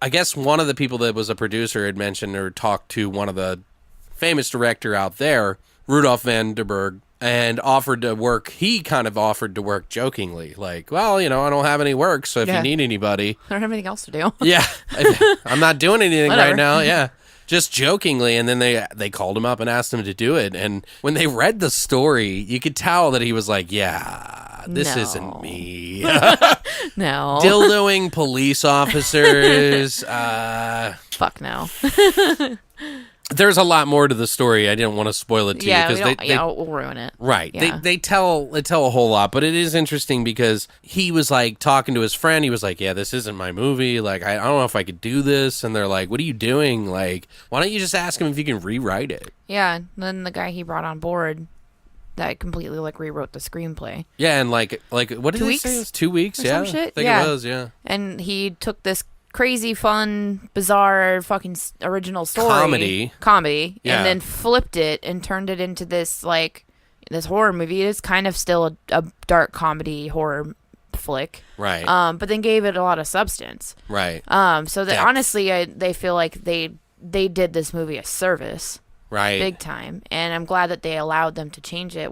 I guess one of the people that was a producer had mentioned or talked to one of the famous director out there, Rudolph van der Berg, and offered to work. He kind of offered to work jokingly, like, well, I don't have any work, so if you need anybody. I don't have anything else to do. Yeah, I'm not doing anything Whatever. right now, yeah. Just jokingly, and then they called him up and asked him to do it. And when they read the story, you could tell that he was like, yeah, this isn't me. No. Dildoing police officers. Fuck no. There's a lot more to the story. I didn't want to spoil it to you. We'll ruin it. Right. Yeah. They tell a whole lot, but it is interesting because he was like talking to his friend. He was like, yeah, this isn't my movie. Like, I don't know if I could do this. And they're like, what are you doing? Like, why don't you just ask him if you can rewrite it? Yeah. And then the guy he brought on board that completely like rewrote the screenplay. Yeah. And like what did 2 they weeks? say? It was 2 weeks. Or Yeah. some shit? I think Yeah. it was. Yeah. And he took this crazy, fun, bizarre, fucking original story. Comedy. Yeah. And then flipped it and turned it into this, like, this horror movie. It is kind of still a dark comedy horror flick. Right. But then gave it a lot of substance. Right. So that Depth. honestly, they feel like they did this movie a service. Right. Big time. And I'm glad that they allowed them to change it.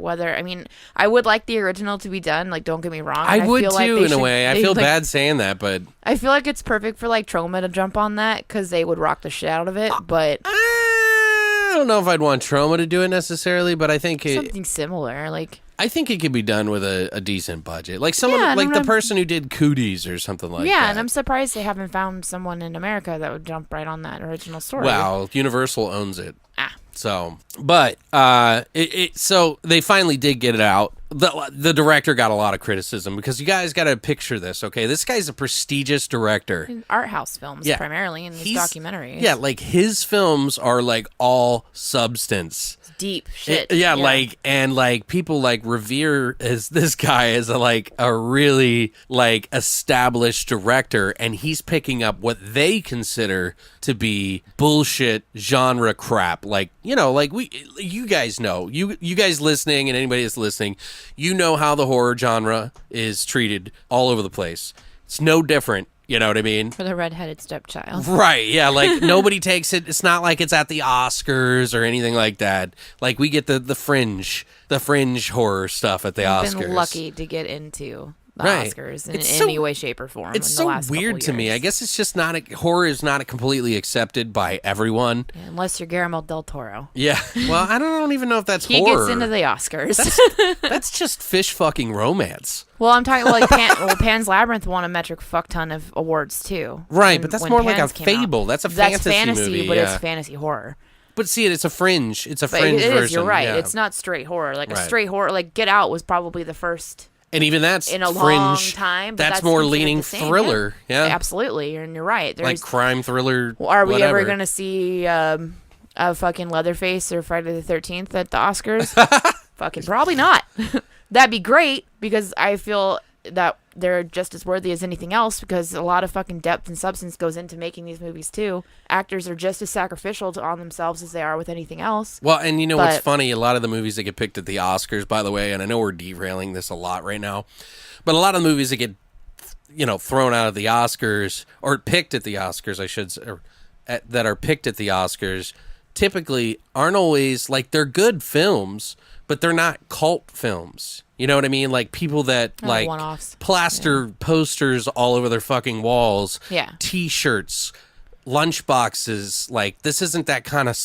I would like the original to be done. Like, don't get me wrong. I would feel too, like in a way. I feel bad saying that, but I feel like it's perfect for like Trauma to jump on that because they would rock the shit out of it. But I don't know if I'd want Trauma to do it necessarily, but I think something similar, like. I think it could be done with a decent budget. Like someone, like the person who did Cooties or something like that. Yeah, and I'm surprised they haven't found someone in America that would jump right on that original story. Well, Universal owns it. So, but so they finally did get it out. The director got a lot of criticism because you guys got to picture this, okay? This guy's a prestigious director. Art house films, primarily in these documentaries. Yeah, like his films are like all substance. Deep shit. Like people like revere as this guy as a really like established director, and he's picking up what they consider to be bullshit genre crap. Like, you guys know, you guys listening and anybody that's listening, you know how the horror genre is treated all over the place. It's no different. You know what I mean? For the redheaded stepchild. Right, yeah, like nobody takes it. It's not like it's at the Oscars or anything like that. Like we get the fringe horror stuff at the Oscars. I've been lucky to get into the Oscars in any way, shape, or form. It's in so the last weird to me. years. I guess it's just horror is not completely accepted by everyone. Yeah, unless you're Guillermo del Toro. Yeah, well, I don't even know if that's he horror. Gets into the Oscars. That's just fish fucking romance. Well, I'm talking like Pan's Labyrinth won a metric fuck ton of awards too. Right, but that's more like a fable. That's a fantasy movie, but yeah. it's fantasy horror. But see, it's a fringe. It's a But fringe it version. is, you're right. Yeah. It's not straight horror. Like a Right. straight horror, like Get Out was probably the first And even that's in a fringe. long time. But That's more considered leaning the same. thriller. Yeah. Absolutely, and you're right. Like crime thriller. Are we whatever. ever gonna see a fucking Leatherface or Friday the 13th at the Oscars? Fucking probably not. that'd be great because I feel that they're just as worthy as anything else because a lot of fucking depth and substance goes into making these movies too. Actors are just as sacrificial on themselves as they are with anything else. Well, and you know what's funny? A lot of the movies that get picked at the Oscars, by the way, and I know we're derailing this a lot right now, but a lot of the movies that get, thrown out of the Oscars or picked at the Oscars, I should say, that are picked at the Oscars, typically aren't always like they're good films, but they're not cult films. You know what I mean? Like people that like one-offs. plaster posters all over their fucking walls. Yeah. T-shirts, lunchboxes. Like this isn't that kind of,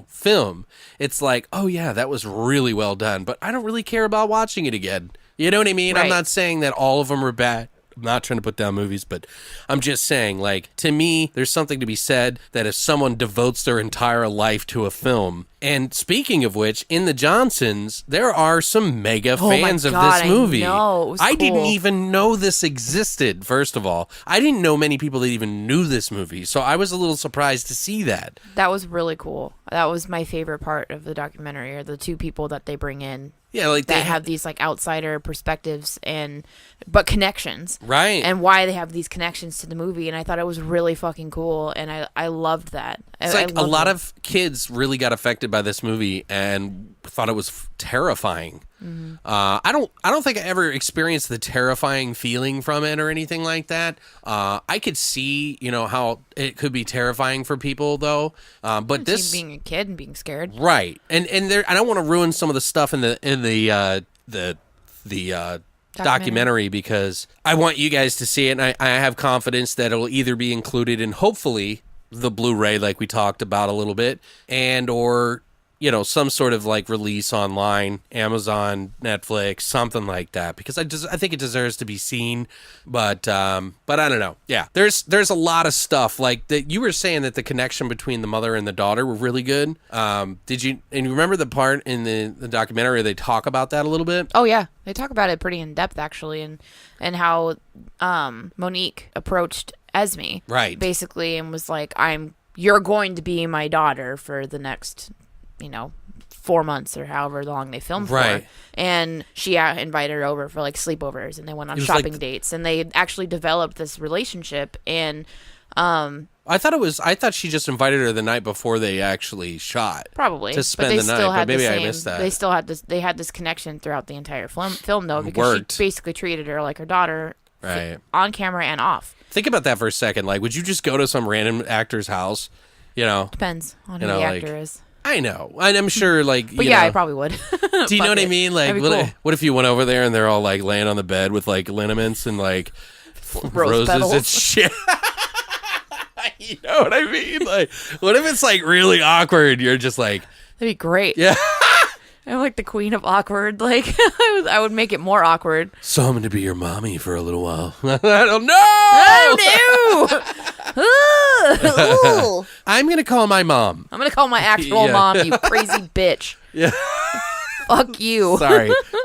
film. It's like, oh yeah, that was really well done, but I don't really care about watching it again. You know what I mean? Right. I'm not saying that all of them are bad. I'm not trying to put down movies, but I'm just saying, like, to me, there's something to be said that if someone devotes their entire life to a film, and speaking of which, in the Johnsons, there are some mega fans of this movie. I know. It was I didn't cool. even know this existed, first of all. I didn't know many people that even knew this movie, so I was a little surprised to see that. That was really cool. That was my favorite part of the documentary, are the two people that they bring in. Yeah, like that have these like outsider perspectives but connections. Right. And why they have these connections to the movie. And I thought it was really fucking cool. And I loved that. It's like a lot of kids really got affected by this movie and thought it was terrifying. Mm-hmm. I don't think I ever experienced the terrifying feeling from it or anything like that. I could see, how it could be terrifying for people though. But this being a kid and being scared, right? And there, I don't want to ruin some of the stuff in the documentary because I want you guys to see it, and I have confidence that it will either be included in hopefully the Blu-ray, like we talked about a little bit, and or some sort of like release online, Amazon, Netflix, something like that, because I think it deserves to be seen. But I don't know. Yeah, there's a lot of stuff like that. You were saying that the connection between the mother and the daughter were really good. Did you remember the part in the documentary where they talk about that a little bit? Oh yeah, they talk about it pretty in depth actually, and how Monique approached Esme, right, basically, and was like, you're going to be my daughter for the next 4 months or however long they filmed right. for. And she invited her over for like sleepovers, and they went on shopping dates, and they actually developed this relationship. And I thought she just invited her the night before they actually shot. Probably to spend the night, but maybe I missed that. They still had this. They had this connection throughout the entire film though, because she basically treated her like her daughter, right, on camera and off. Think about that for a second. Like, would you just go to some random actor's house? Depends on who the actor is. I know, and I'm sure, like, but yeah, I probably would. Do you know what I mean? Like, what if you went over there and they're all like laying on the bed with like liniments and like roses petals and shit? You know what I mean? Like, what if it's like really awkward? You're just like, that'd be great. Yeah. I'm like the queen of awkward. Like, I would make it more awkward. So I'm going to be your mommy for a little while. I don't know. Oh, no. I'm going to call my mom. I'm going to call my actual mom, you crazy bitch. Yeah. Fuck you.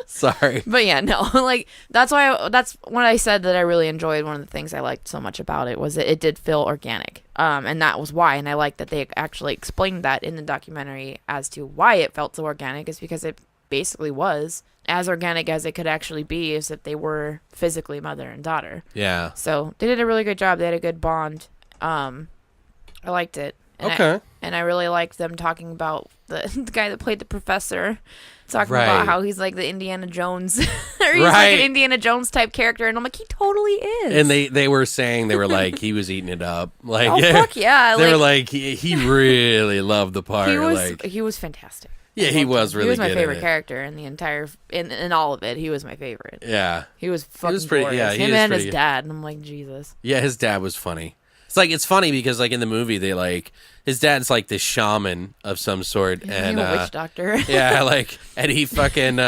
Sorry. But yeah, no, like that's when I said that I really enjoyed. One of the things I liked so much about it was that it did feel organic. And that was why. And I like that they actually explained that in the documentary as to why it felt so organic, is because it basically was as organic as it could actually be, is that they were physically mother and daughter. Yeah. So they did a really good job. They had a good bond. I liked it. And okay. I really liked them talking about the guy that played the professor, talking about how he's like the Indiana Jones, or he's like an Indiana Jones type character, and I'm like, he totally is. And they were saying, they were like, he was eating it up. Like, oh fuck yeah! They were like, he really loved the part. He was fantastic. Yeah, he was really good. He was my favorite character in the entire in all of it. He was my favorite. Yeah, he was fucking pretty. glorious. Yeah, him and his dad, and I'm like, Jesus. Yeah, his dad was funny. It's funny because like in the movie they like his dad's like this shaman of some sort, and a witch doctor. Yeah, like, and he fucking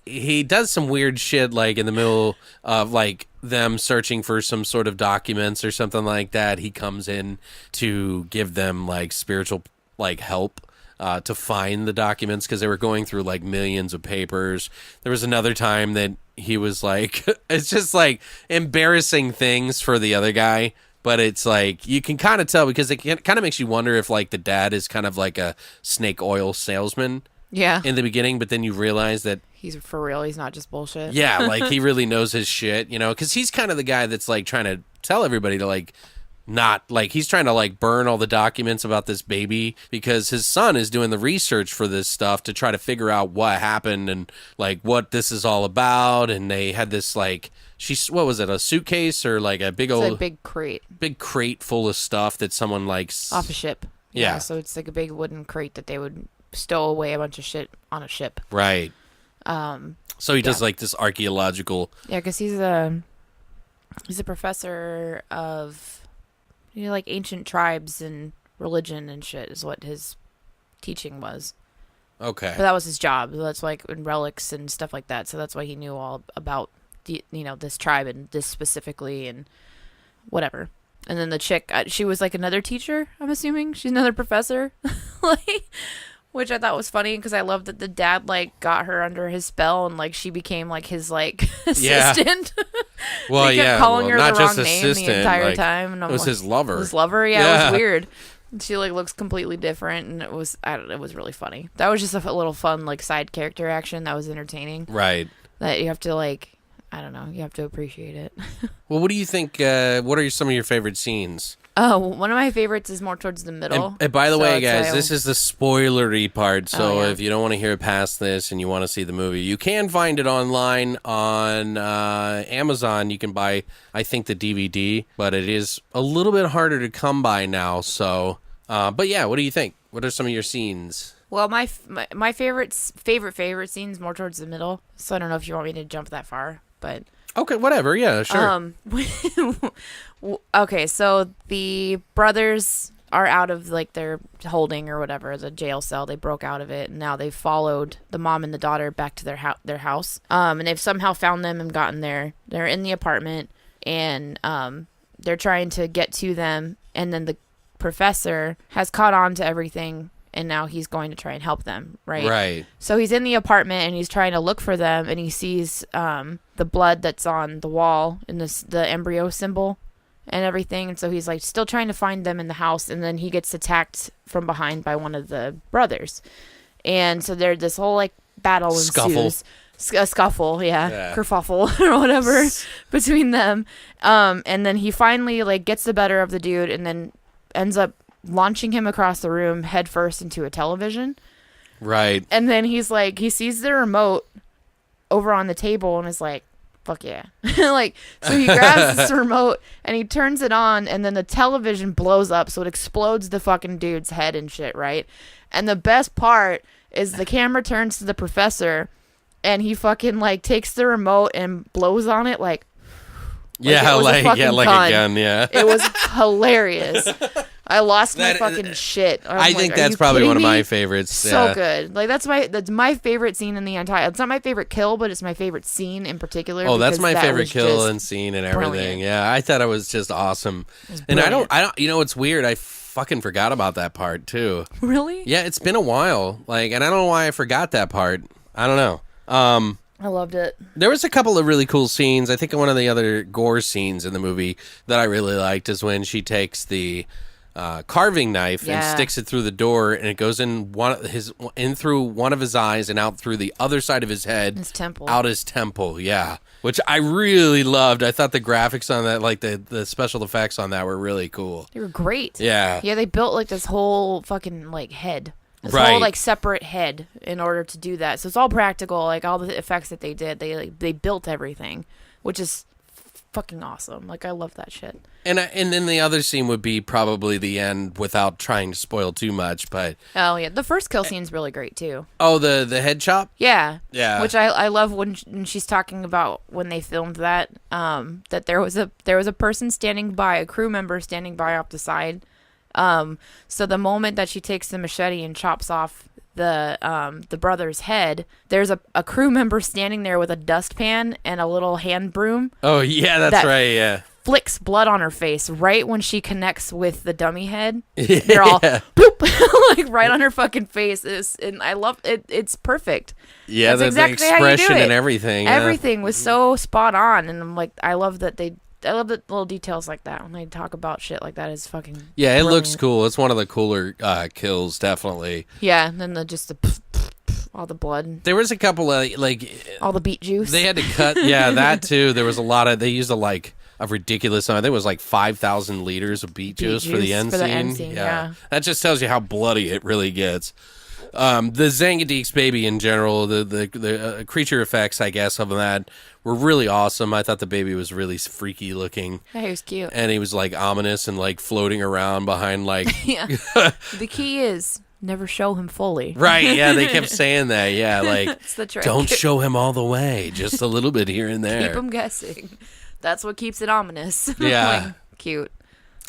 he does some weird shit like in the middle of like them searching for some sort of documents or something like that. He comes in to give them like spiritual like help to find the documents because they were going through like millions of papers. There was another time that he was like, it's just like embarrassing things for the other guy. But it's like, you can kind of tell because it kind of makes you wonder if like the dad is kind of like a snake oil salesman. Yeah. In the beginning, but then you realize that he's for real. He's not just bullshit. Yeah, like he really knows his shit, you know, because he's kind of the guy that's like trying to tell everybody to like not like he's trying to like burn all the documents about this baby because his son is doing the research for this stuff to try to figure out what happened and like what this is all about. And they had this like what was it, a suitcase or like a big old big crate full of stuff that someone likes off a ship. Yeah. So it's like a big wooden crate that they would stow away a bunch of shit on a ship. Right. So he does like this archaeological. Yeah, because he's a professor of like ancient tribes and religion and shit is what his teaching was. Okay. But that was his job. That's like in relics and stuff like that. So that's why he knew all about this tribe and this specifically and whatever. And then the chick, she was like another teacher, I'm assuming. She's another professor. Like, which I thought was funny because I love that the dad like got her under his spell and like she became like his like assistant. Well, they kept calling her not the just wrong name the assistant, entire like, time. And it was his lover. His lover, yeah, it was weird. She like looks completely different, and it was it was really funny. That was just a little fun like side character action that was entertaining. Right. That you have to like, I don't know, you have to appreciate it. Well, what do you think? What are some of your favorite scenes? Oh, one of my favorites is more towards the middle. And by the So way, it's guys, like- this is the spoilery part. So yeah. if you don't want to hear past this and you want to see the movie, you can find it online on Amazon. You can buy, I think, the DVD, but it is a little bit harder to come by now. So, but yeah, what do you think? What are some of your scenes? Well, my favorite scenes more towards the middle. So I don't know if you want me to jump that far, but Okay, whatever. Yeah, sure. Okay, so the brothers are out of like their holding or whatever, the jail cell. They broke out of it, and now they've followed the mom and the daughter back to their house. And they've somehow found them and gotten there. They're in the apartment, and they're trying to get to them. And then the professor has caught on to everything, and now he's going to try and help them, right? Right. So he's in the apartment, and he's trying to look for them, and he sees the blood that's on the wall and the embryo symbol and everything. And so he's like still trying to find them in the house, and then he gets attacked from behind by one of the brothers. And so there's this whole like battle ensues. A scuffle, yeah. Kerfuffle or whatever between them. And then he finally like gets the better of the dude, and then ends up launching him across the room head first into a television. Right. And then he's like, he sees the remote over on the table and is like, fuck yeah. Like, so he grabs this remote and he turns it on, and then the television blows up, so it explodes the fucking dude's head and shit, right? And the best part is the camera turns to the professor, and he fucking like takes the remote and blows on it like yeah, like a gun, yeah. It was hilarious. I lost my fucking shit. I think that's probably one of my favorites. So good. Like that's my favorite scene in the entire. It's not my favorite kill, but it's my favorite scene in particular. Oh, that's my that favorite kill and scene and everything. Brilliant. Yeah, I thought it was just awesome. And I don't. You know, it's weird. I fucking forgot about that part too. Really? Yeah, it's been a while. Like, and I don't know why I forgot that part. I don't know. I loved it. There was a couple of really cool scenes. I think one of the other gore scenes in the movie that I really liked is when she takes the carving knife and sticks it through the door, and it goes in through one of his eyes and out through the other side of his head, his temple, out his temple. Yeah, which I really loved. I thought the graphics on that, like the special effects on that, were really cool. They were great. Yeah, they built like this whole fucking like head. This right. whole like separate head in order to do that. So it's all practical. Like all the effects that they did, they built everything, which is fucking awesome. Like I love that shit. And then the other scene would be probably the end, without trying to spoil too much. But oh yeah, the first kill scene's really great too. Oh, the head chop. Yeah. Which I love when she's talking about when they filmed that. That there was a person standing by, a crew member standing by off the side. So the moment that she takes the machete and chops off the brother's head, there's a crew member standing there with a dustpan and a little hand broom. Oh yeah, that's right. Yeah, flicks blood on her face right when she connects with the dummy head. They're all poop like right on her fucking face. And I love it. It's perfect. Yeah, that's exactly the expression and everything. Everything was so spot on, and I'm like, I love the little details like that when they talk about shit like that. Is fucking it looks cool. It's one of the cooler kills, definitely. Yeah, and then All the blood. There was a couple of, like... All the beet juice. They had to cut... Yeah, that too. There was a lot of... They used a ridiculous... I think it was like 5,000 liters of beet juice for the end scene. Yeah. That just tells you how bloody it really gets. The Xangadix baby in general, the creature effects, I guess, of that were really awesome. I thought the baby was really freaky looking. Yeah, he was cute. And he was like ominous and like floating around behind like... Yeah. The key is never show him fully. Right, yeah, they kept saying that. Yeah, like, That's the trick. don't show him all the way, just a little bit here and there. Keep him guessing. That's what keeps it ominous. Yeah. Like, cute.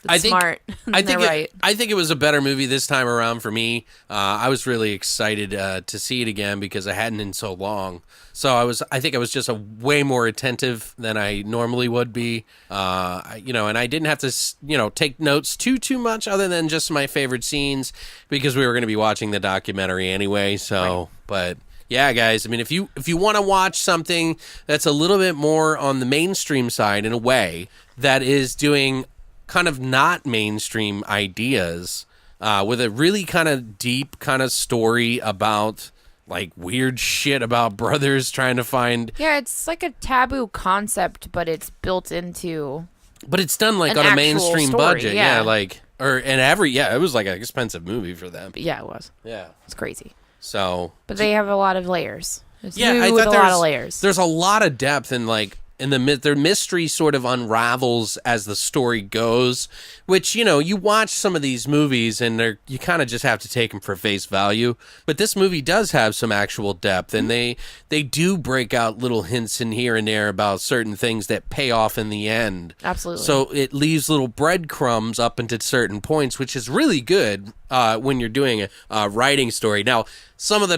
I It's think, smart. I think right. I think it was a better movie this time around for me. I was really excited to see it again because I hadn't in so long. So I think I was just way more attentive than I normally would be. And I didn't have to take notes too much other than just my favorite scenes because we were going to be watching the documentary anyway. So, right. But yeah, guys, I mean, if you want to watch something that's a little bit more on the mainstream side in a way that is doing kind of not mainstream ideas with a really kind of deep kind of story about like weird shit about brothers trying to find... Yeah, it's like a taboo concept, but it's built into... But it's done like on a mainstream story, budget. Yeah, it was like an expensive movie for them. Yeah, it was. Yeah. It's crazy. So... But they have a lot of layers. It's I thought with a lot of layers. There's a lot of depth in like... And their mystery sort of unravels as the story goes, which, you watch some of these movies and you kind of just have to take them for face value. But this movie does have some actual depth, and they do break out little hints in here and there about certain things that pay off in the end. Absolutely. So it leaves little breadcrumbs up into certain points, which is really good when you're doing a writing story. Now, some of the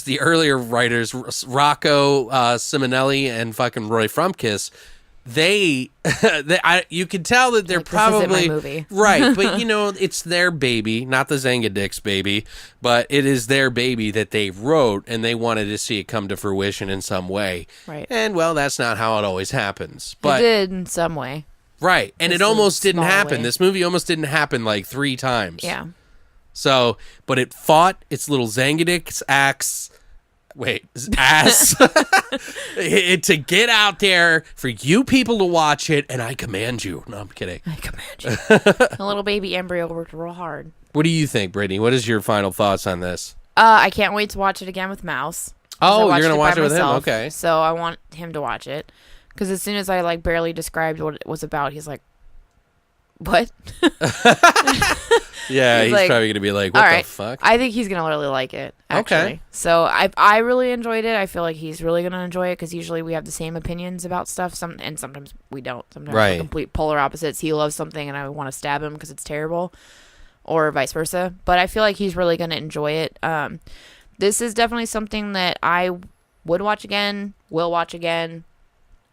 the earlier writers, Rocco Simonelli and fucking Roy Frumkiss, you can tell that they're like, probably this isn't my movie. Right, but it's their baby, not the Xangadix baby, but it is their baby that they wrote, and they wanted to see it come to fruition in some way. Right, and well, that's not how it always happens. But it did in some way. Right, and it almost didn't happen. Way. This movie almost didn't happen like 3 times. Yeah. So, but it fought its little Xangadix ass to get out there for you people to watch it, and I command you. No, I'm kidding. I command you. The little baby embryo worked real hard. What do you think, Brittany? What is your final thoughts on this? I can't wait to watch it again with Mouse. Oh, you're going to watch it with him? Okay. So I want him to watch it. Because as soon as I like barely described what it was about, he's like, what? Yeah, he's like, probably going to be like, what the fuck? I think he's going to really like it, actually. Okay. So I really enjoyed it. I feel like he's really going to enjoy it because usually we have the same opinions about stuff, and sometimes we don't. Sometimes we're complete polar opposites. He loves something and I want to stab him because it's terrible, or vice versa. But I feel like he's really going to enjoy it. This is definitely something that I would watch again, will watch again.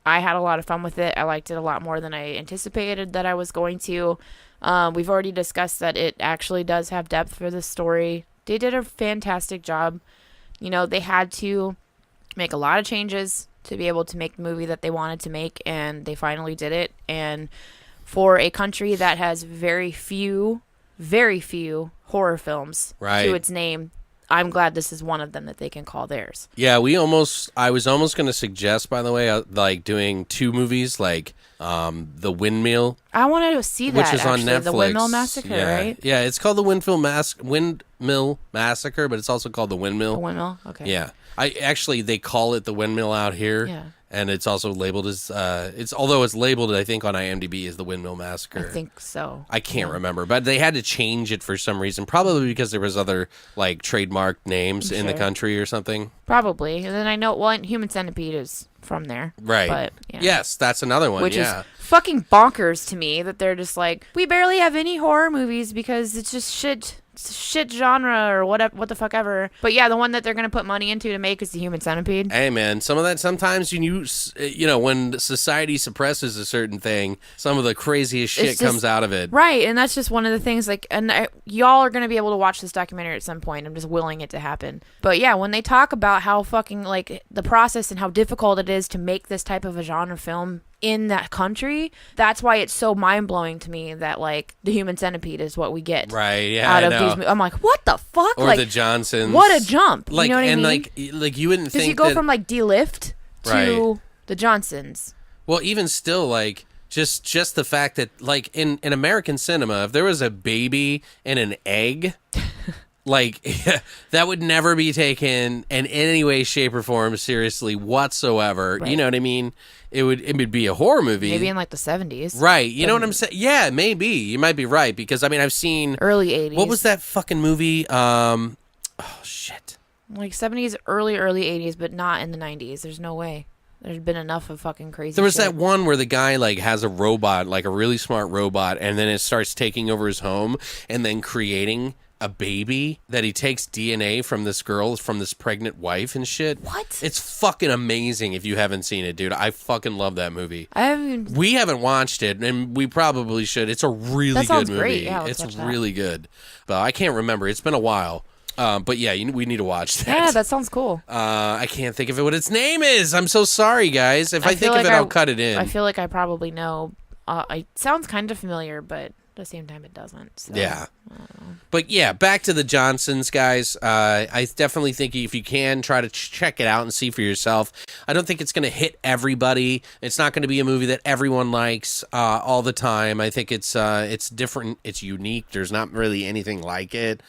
I had a lot of fun with it. I liked it a lot more than I anticipated that I was going to. We've already discussed that it actually does have depth for the story. They did a fantastic job. They had to make a lot of changes to be able to make the movie that they wanted to make, and they finally did it. And for a country that has very few horror films to its name, I'm glad this is one of them that they can call theirs. Yeah, I was almost going to suggest, by the way, like doing 2 movies, like The Windmill. I wanted to see that, which is actually. on Netflix. The Windmill Massacre, right? Yeah, it's called The Windmill Massacre, but it's also called The Windmill. The Windmill? Okay. Yeah. They call it The Windmill out here. Yeah. And it's also labeled as, although it's labeled, I think, on IMDb as The Windmill Massacre. I think so. I can't remember, but they had to change it for some reason, probably because there was other, like, trademarked names in the country or something. Probably. And then I know, Human Centipede is from there. Right. But, yeah. Yes, that's another one, Which is fucking bonkers to me that they're just like, we barely have any horror movies because it's just shit genre or what the fuck ever. But yeah, the one that they're gonna put money into to make is the Human Centipede. Hey man, some of that sometimes when society suppresses a certain thing, some of the craziest shit comes out of it. Right, and that's just one of the things. Y'all are gonna be able to watch this documentary at some point. I'm just willing it to happen. But yeah, when they talk about how fucking like the process and how difficult it is to make this type of a genre film in that country. That's why it's so mind-blowing to me that, like, the human centipede is what we get Right, yeah, out I of know. these. I'm like, what the fuck? Or like, the Johnsons. what a jump. Like, you know what and I mean? like you wouldn't think Because you go that, from, like, D-Lift to Right. the Johnsons. well, even still, like, just the fact that, like, in American cinema, if there was a baby and an egg, like, that would never be taken in any way, shape, or form seriously whatsoever. Right. You know what I mean? It would be a horror movie. Maybe in, like, the 70s. Right. You know what I'm saying? Yeah, maybe. You might be right, because, I mean, I've seen... Early 80s. What was that fucking movie? Oh, shit. Like, 70s, early 80s, but not in the 90s. There's no way. There's been enough of fucking crazy There was shit. that one where the guy, like, has a robot, like a really smart robot, and then it starts taking over his home and then creating a baby that he takes DNA from this girl, from this pregnant wife and shit. What? It's fucking amazing if you haven't seen it, dude. I fucking love that movie. I haven't... We haven't watched it, and we probably should. It's a really That good sounds movie. great. Yeah, let's it's watch that. really good. But I can't remember. It's been a while. But yeah, we need to watch that. Yeah, that sounds cool. I can't think of it what its name is. I'm so sorry, guys. If I think feel of like it, I'll cut it in. I feel like I probably know. It sounds kind of familiar, but at the same time, it doesn't. So. Yeah. But yeah, back to the Johnsons, guys. I definitely think if you can, try to check it out and see for yourself. I don't think it's going to hit everybody. It's not going to be a movie that everyone likes all the time. I think it's different. It's unique. There's not really anything like it.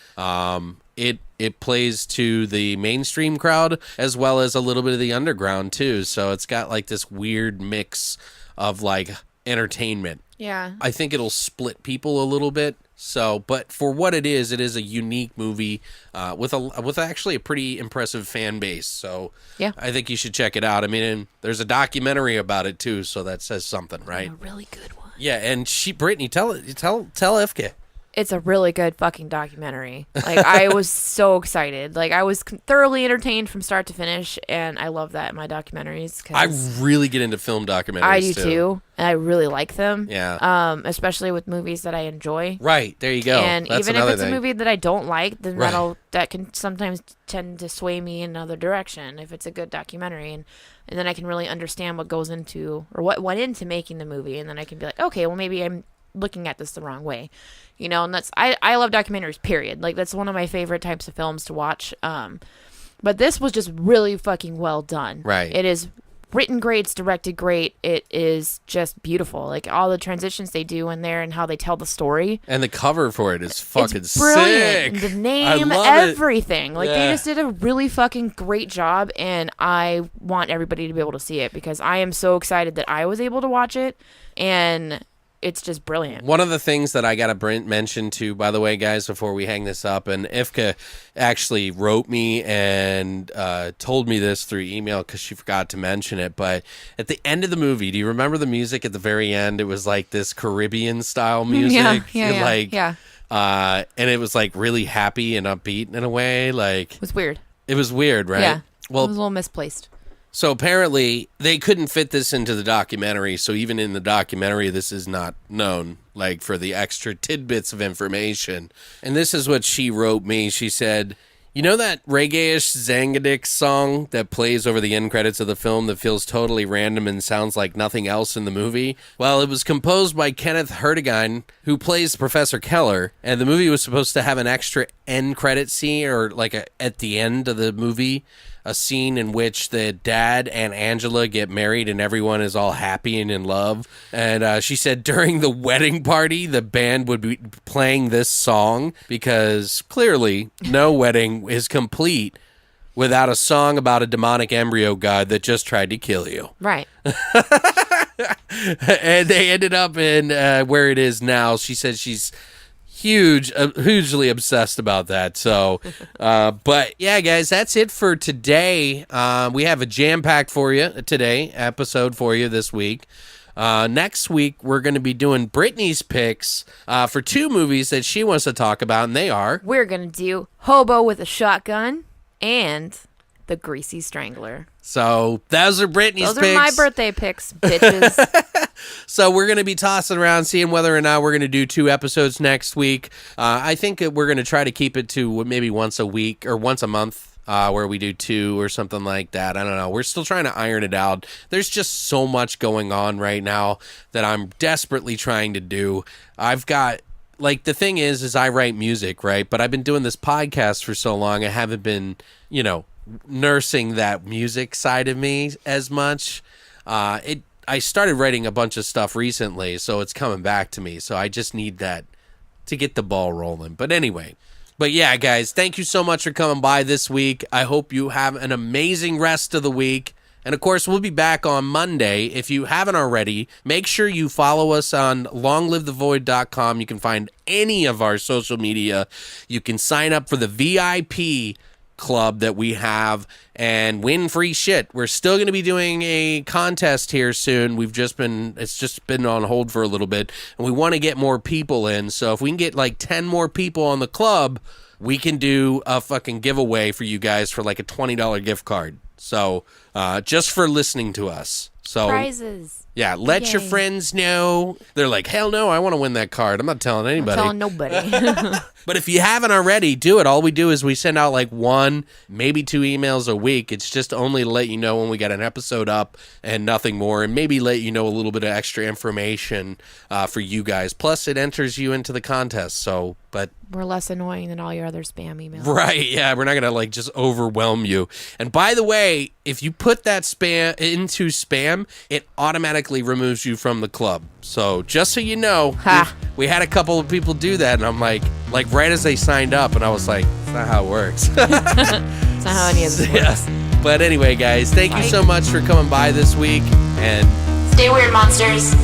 It plays to the mainstream crowd as well as a little bit of the underground too. So it's got like this weird mix of like entertainment. Yeah. I think it'll split people a little bit. So, but for what it is a unique movie with actually a pretty impressive fan base. So, Yeah. I think you should check it out. I mean, and there's a documentary about it too, so that says something, right? A really good one. Yeah, and Brittany, tell Yfke. It's a really good fucking documentary. Like, I was so excited. Like, I was thoroughly entertained from start to finish, and I love that in my documentaries. I 'cause really get into film documentaries. I do too, and I really like them. Yeah. Especially with movies that I enjoy. Right, there you go. And That's even if another it's thing. a movie that I don't like, then Right. that can sometimes tend to sway me in another direction if it's a good documentary, and then I can really understand what goes into or what went into making the movie, and then I can be like, okay, well maybe I'm looking at this the wrong way, you know. And I love documentaries, period. Like, that's one of my favorite types of films to watch. But this was just really fucking well done. Right. It is written great, it's directed great, it is just beautiful. Like, all the transitions they do in there and how they tell the story. And the cover for it is fucking It's brilliant. sick. The name, I love everything. Like, Yeah. they just did a really fucking great job, and I want everybody to be able to see it because I am so excited that I was able to watch it, and it's just brilliant. One of the things that I got to mention too, by the way, guys, before we hang this up, and Yfke actually wrote me and told me this through email because she forgot to mention it, but at the end of the movie, do you remember the music at the very end? It was like this Caribbean style music. Yeah. And it was like really happy and upbeat in a way. Like, It was weird. it was weird, right? Yeah. Well, It was a little misplaced. so apparently they couldn't fit this into the documentary. So even in the documentary, this is not known, like, for the extra tidbits of information. And this is what she wrote me. She said, you know that reggae-ish Xangadix song that plays over the end credits of the film that feels totally random and sounds like nothing else in the movie? Well, it was composed by Kenneth Hertigan, who plays Professor Keller, and the movie was supposed to have an extra end credit scene, or like at the end of the movie, a scene in which the dad and Angela get married and everyone is all happy and in love. And she said during the wedding party, the band would be playing this song because clearly no wedding is complete without a song about a demonic embryo god that just tried to kill you. Right. And they ended up in where it is now. She said she's hugely obsessed about that. So, but yeah, guys, that's it for today. We have a jam-packed for you today, episode for you this week. Next week, we're going to be doing Brittany's picks for two movies that she wants to talk about, and they are... We're going to do Hobo with a Shotgun and The Greasy Strangler. So, those are Brittany's Those picks. are my birthday picks, bitches. So we're going to be tossing around, seeing whether or not we're going to do 2 episodes next week. I think that we're going to try to keep it to maybe once a week or once a month. where we do 2 or something like that. I don't know. We're still trying to iron it out. There's just so much going on right now that I'm desperately trying to do. I've got, like, the thing is I write music, right? But I've been doing this podcast for so long, I haven't been, nursing that music side of me as much. I started writing a bunch of stuff recently, so it's coming back to me. So I just need that to get the ball rolling. But anyway, yeah, guys, thank you so much for coming by this week. I hope you have an amazing rest of the week. And of course, we'll be back on Monday. If you haven't already, make sure you follow us on longlivethevoid.com. You can find any of our social media. You can sign up for the VIP club that we have and win free shit. We're still going to be doing a contest here soon. It's just been on hold for a little bit, and we want to get more people in. So if we can get like 10 more people on the club, we can do a fucking giveaway for you guys for like a $20 gift card. So just for listening to us. So prizes. Yeah, let your friends know. They're like, hell no, I want to win that card. I'm not telling anybody. I'm telling nobody. But if you haven't already, do it. All we do is we send out like 1, maybe 2 emails a week. It's just only to let you know when we got an episode up and nothing more, and maybe let you know a little bit of extra information for you guys. Plus, it enters you into the contest. So, but we're less annoying than all your other spam emails. Right, yeah, we're not going to like just overwhelm you. And by the way, if you put that spam into spam, it automatically removes you from the club. So just so you know, we had a couple of people do that, and I'm like right as they signed up, and I was like, that's not how it works. That's not how any of this works. Yeah. But anyway, guys, thank you so much for coming by this week, and Stay weird, monsters.